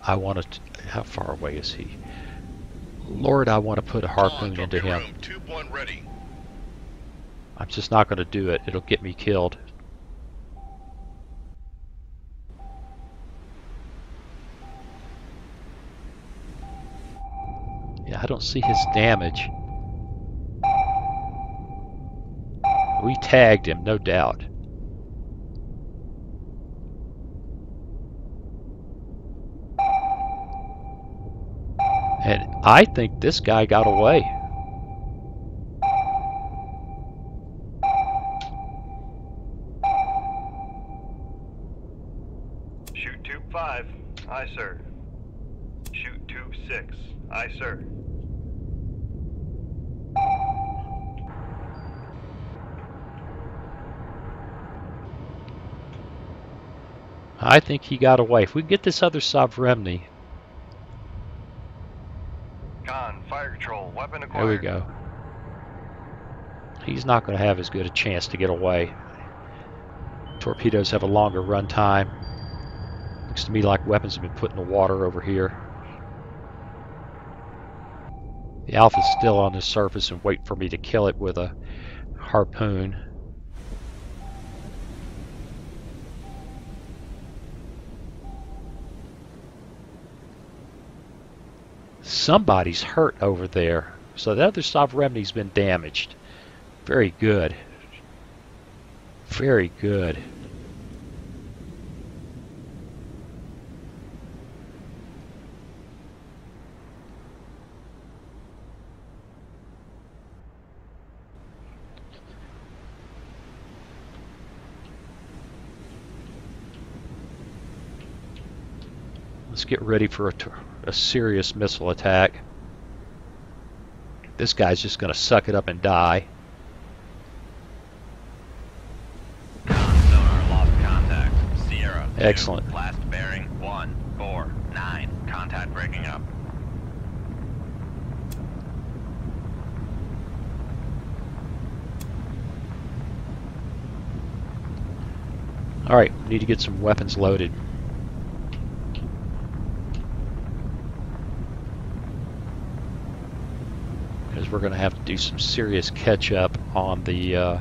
I want to... How far away is he? Lord, I want to put a harpoon into him. Room, tube 1 ready. I'm just not going to do it. It'll get me killed. Yeah, I don't see his damage. We tagged him, no doubt. And I think this guy got away. Shoot tube 5. Aye, sir. Shoot tube 6. Aye, sir. I think he got away. If we get this other Sovereigny... Con, fire control, weapon There acquired. we go. He's not going to have as good a chance to get away. Torpedoes have a longer run time. Looks to me like weapons have been put in the water over here. The Alpha's still on the surface and wait for me to kill it with a harpoon. Somebody's hurt over there. So the other Sovereignty's been damaged. Very good. Very good. Let's get ready for a serious missile attack. This guy's just going to suck it up and die. Con sonar lost contact. Sierra. Excellent. 2, last bearing 149. Contact breaking up. Alright, we need to get some weapons loaded. Because we're going to have to do some serious catch up on the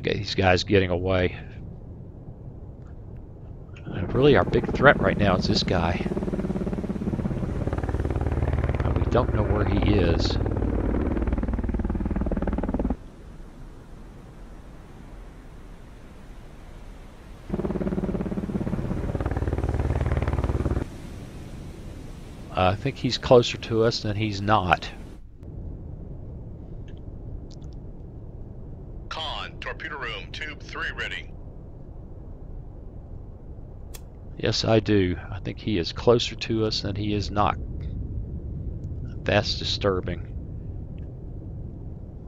these guys getting away. And really, our big threat right now is this guy. And we don't know where he is. I think he's closer to us than he's not. Con, torpedo room, tube 3 ready. Yes, I do. I think he is closer to us than he is not. That's disturbing.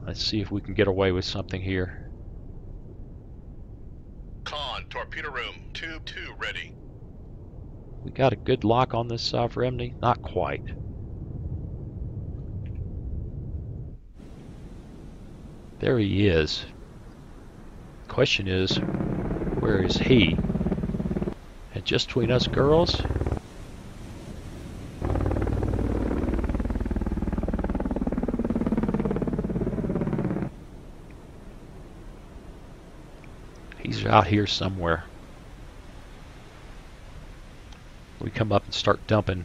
Let's see if we can get away with something here. Con, torpedo room, tube 2 ready. We got a good lock on this Sovereignty? Not quite. There he is. Question is, where is he? And just between us girls? He's out here somewhere. We come up and start dumping.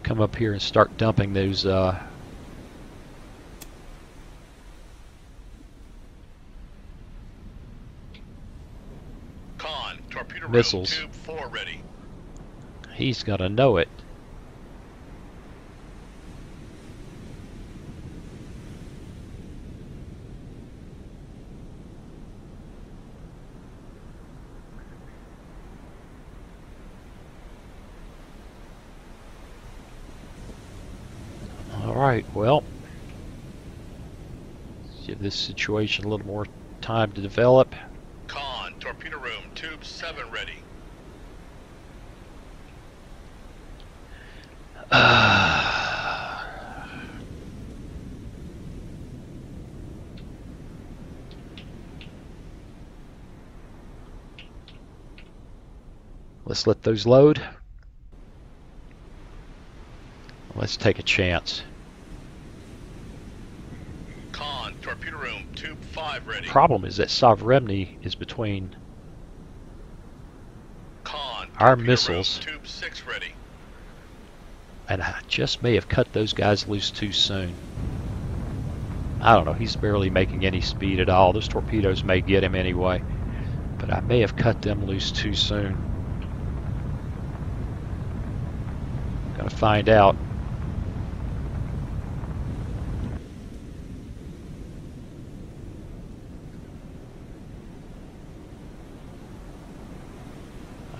Come up here and start dumping those missiles. Tube 4 ready. He's gonna know it. Alright, well, give this situation a little more time to develop. Con, torpedo room, tube 7 ready. Let's let those load. Let's take a chance. Con, torpedo room, tube 5 ready. Problem is that Sovereignty is between Con, our torpedo missiles, room, tube 6 ready. and I just may have cut those guys loose too soon. I don't know, he's barely making any speed at all. Those torpedoes may get him anyway, but I may have cut them loose too soon. Gonna find out.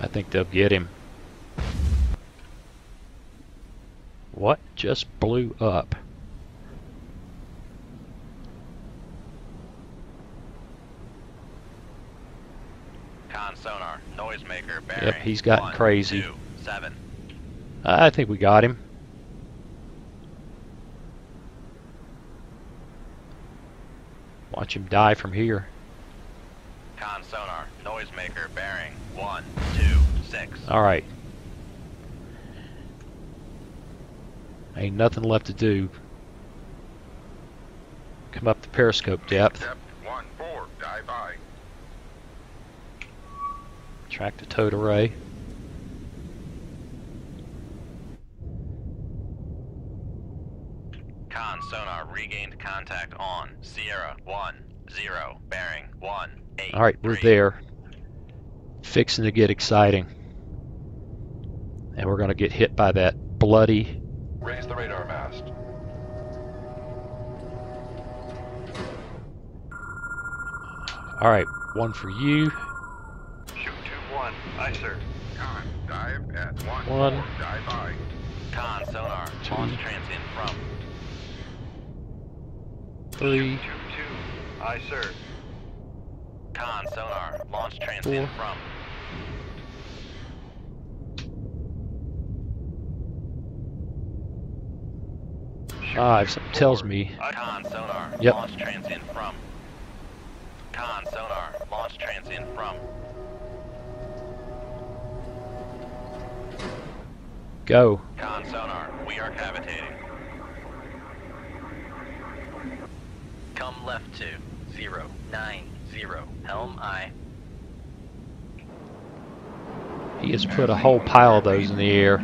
I think they'll get him. What just blew up? Con sonar, noisemaker, bearing. Yep, he's gotten 1, crazy. 2, 7. I think we got him. Watch him die from here. Con sonar, noisemaker, bearing 1, 2, 6. Alright. Ain't nothing left to do. Come up the periscope depth. Depth 1-4, dive by. Track the towed array. Con sonar, regained contact on Sierra 1, 0, bearing 1, 8. Alright, we're 3. there. Fixing to get exciting. And we're going to get hit by that bloody... Raise the radar mast. Alright, one for you. Shoot tube 1. Aye, sir. Con, dive at 1-4, One. dive by. Con sonar, launch transient from 3, Tube 2. Aye, sir. Con sonar, launch transient 4. from 5. Something tells me... Con sonar, Yep. launch transient from Con sonar, launch transient from Go. Con sonar, we are cavitating. Come left to 090, helm I. He has put a whole pile of those in the air.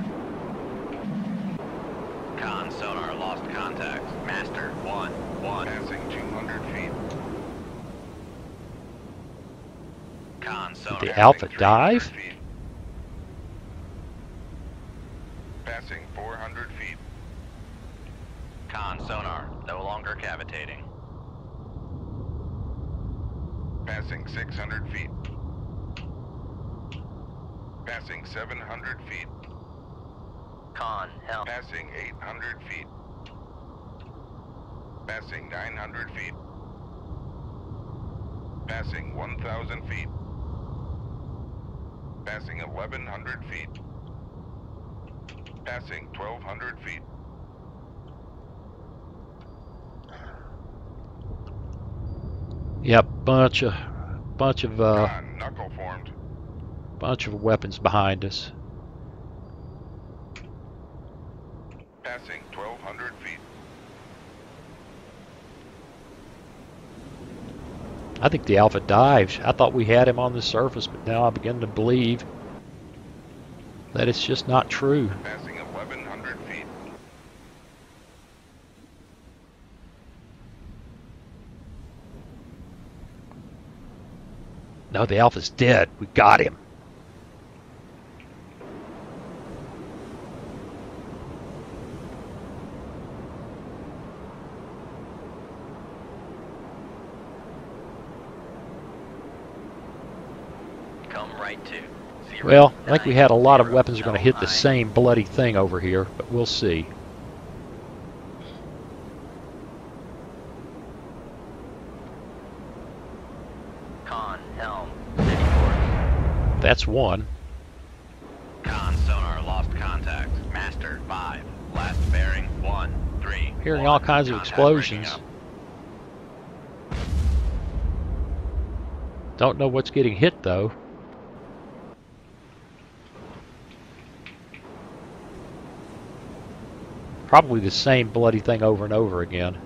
Con sonar, lost contact. Master 1-1. Passing 200 feet. Con sonar. The Alpha Passing 300 dive? feet. Passing 400 feet. Con sonar, no longer cavitating. Passing 600 feet. Passing 700 feet. Con helm. Passing 800 feet. Passing 900 feet. Passing 1,000 feet. Passing 1,100 feet. Passing 1,200 feet. Yep, bunch of Con, knuckle formed. weapons behind us. Passing 1,200 feet. I think the Alpha dived. I thought we had him on the surface, but now I begin to believe that it's just not true. Passing 1,100 feet. No, the Alpha's dead. We got him. right to 0. Well, I think we had a lot of weapons are going to hit the same bloody thing over here, but we'll see. Con, helm, steady course. That's one. Con, sonar, lost contact. Master, 5. Last bearing, 1, 3. Hearing 1. all kinds of Contact breaking explosions. up. Don't know what's getting hit though. Probably the same bloody thing over and over again.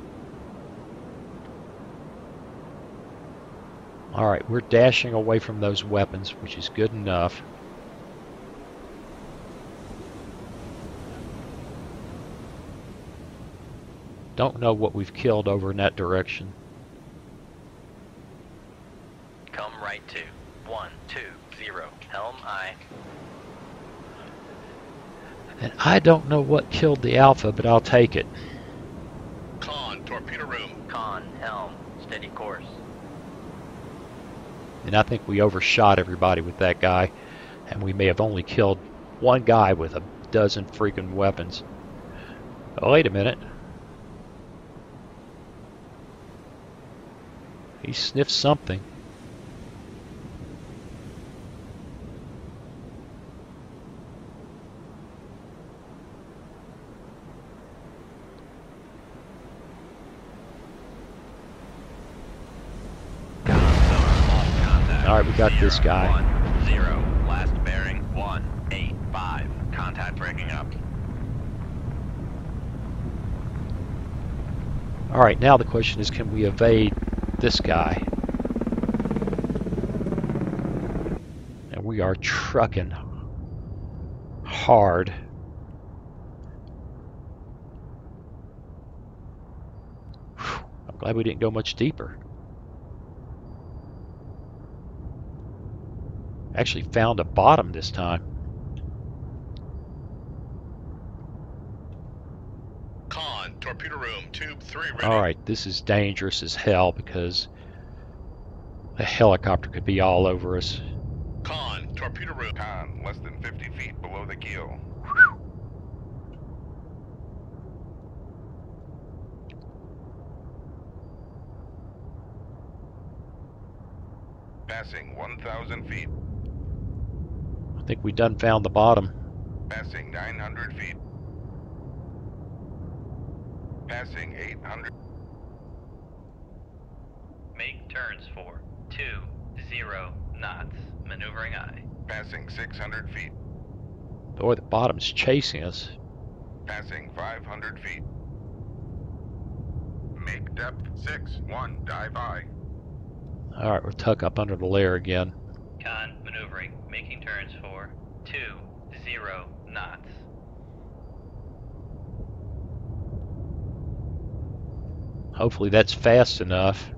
Alright, we're dashing away from those weapons, which is good enough. Don't know what we've killed over in that direction. Come right to 1, 2, 0. Helm, aye. And I don't know what killed the Alpha, but I'll take it. Con, torpedo room. Con, helm, steady course. And I think we overshot everybody with that guy. And we may have only killed one guy with a dozen freaking weapons. Oh, wait a minute. He sniffed something. Alright, we got this guy. 1, 0. Last bearing, 1, 8, 5. Contact breaking up. Alright, now the question is, can we evade this guy? And we are trucking hard. Whew, I'm glad we didn't go much deeper. Actually found a bottom this time. Con, torpedo room, tube 3 ready. Alright, this is dangerous as hell because a helicopter could be all over us. Con, torpedo room. Con, less than 50 feet below the keel. Passing 1,000 feet. I think we done found the bottom. Passing 900 feet. Passing 800. Make turns for 2, 0 knots. Maneuvering aye. Passing 600 feet. Boy, the bottom's chasing us. Passing 500 feet. Make depth 6-1, dive aye. Alright, we're tuck up under the layer again. Con, maneuvering. Making turns for 2, 0 knots. Hopefully that's fast enough.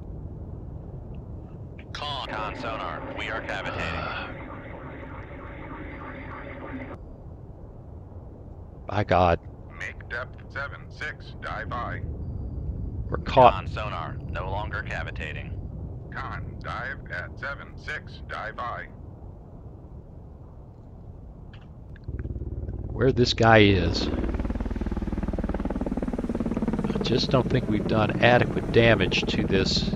Con sonar, we are cavitating. By God, Make depth 7-6, dive aye. we're caught. Con sonar, no longer cavitating. Con, dive at 7-6, dive aye. Where this guy is. I just don't think we've done adequate damage to this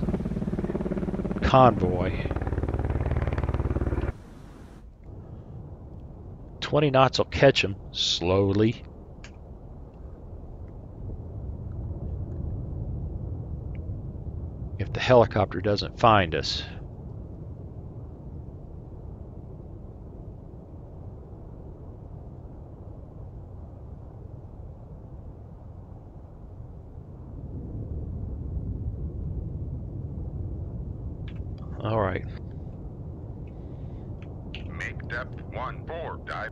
convoy. 20 knots will catch him slowly. If the helicopter doesn't find us. All right. Make depth 1-4, dive.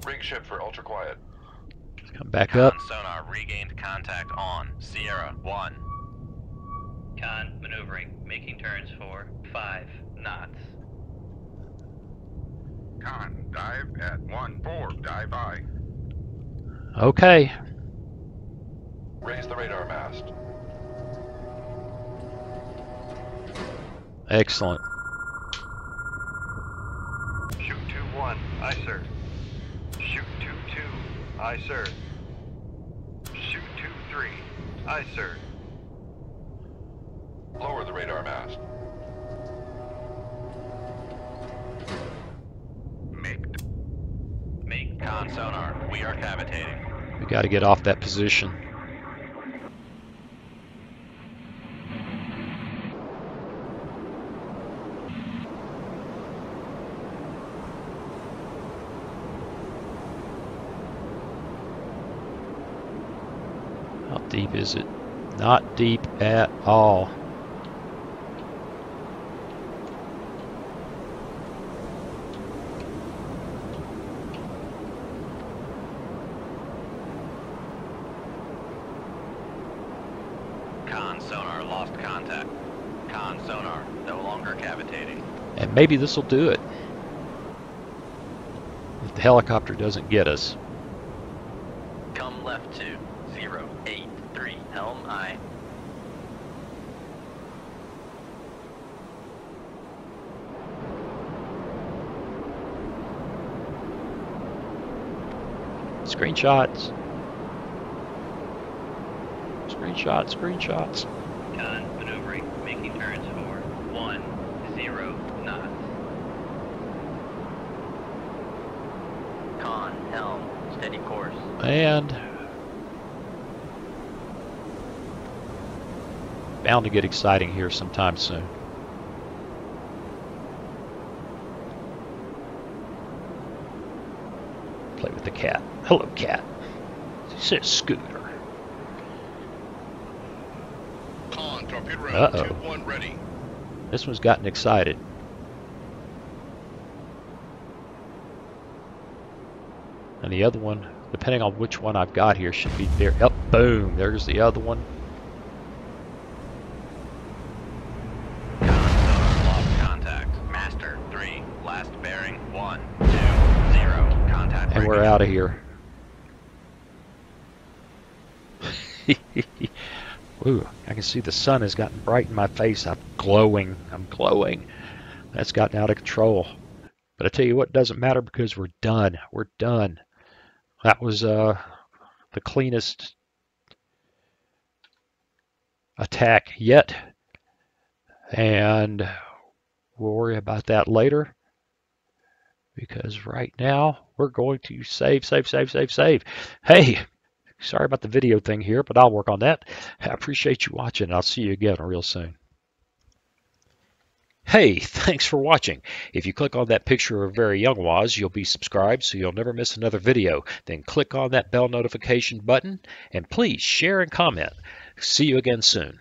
Rig ship for ultra quiet. Come back up. Con sonar regained contact on Sierra 1. Con maneuvering, making turns for 5 knots. Con, dive at 1-4, dive aye. Okay. Raise the radar mast. Excellent. Aye, sir. Shoot 2-2. Aye, sir. Shoot 2-3. Aye, sir. Lower the radar mast. Make con sonar. We are cavitating. We got to get off that position. How deep is it? Not deep at all. Con sonar lost contact. Con sonar no longer cavitating. And maybe this will do it. If the helicopter doesn't get us. Come left to 083. Helm aye. Screenshots. Screenshots, screenshots. Con maneuvering, making turns for 10 knots. Con helm, steady course. And bound to get exciting here sometime soon. Play with the cat. Hello, cat. She says Scooter. Con, torpedo room, Uh-oh. 2-1 ready. This one's gotten excited. And the other one, depending on which one I've got here, should be there. Oh, boom. There's the other one. Con sonar lost contact. Master 3, last bearing 120. Contact. And we're breaking. out of here. Ooh, I can see the sun has gotten bright in my face. I'm glowing. I'm glowing. That's gotten out of control. But I tell you what, it doesn't matter because we're done. We're done. That was the cleanest attack yet. And we'll worry about that later. Because right now, we're going to save. Hey! Sorry about the video thing here, but I'll work on that. I appreciate you watching. I'll see you again real soon. Hey, thanks for watching. If you click on that picture of Very Young Waz, you'll be subscribed so you'll never miss another video. Then click on that bell notification button, and please share and comment. See you again soon.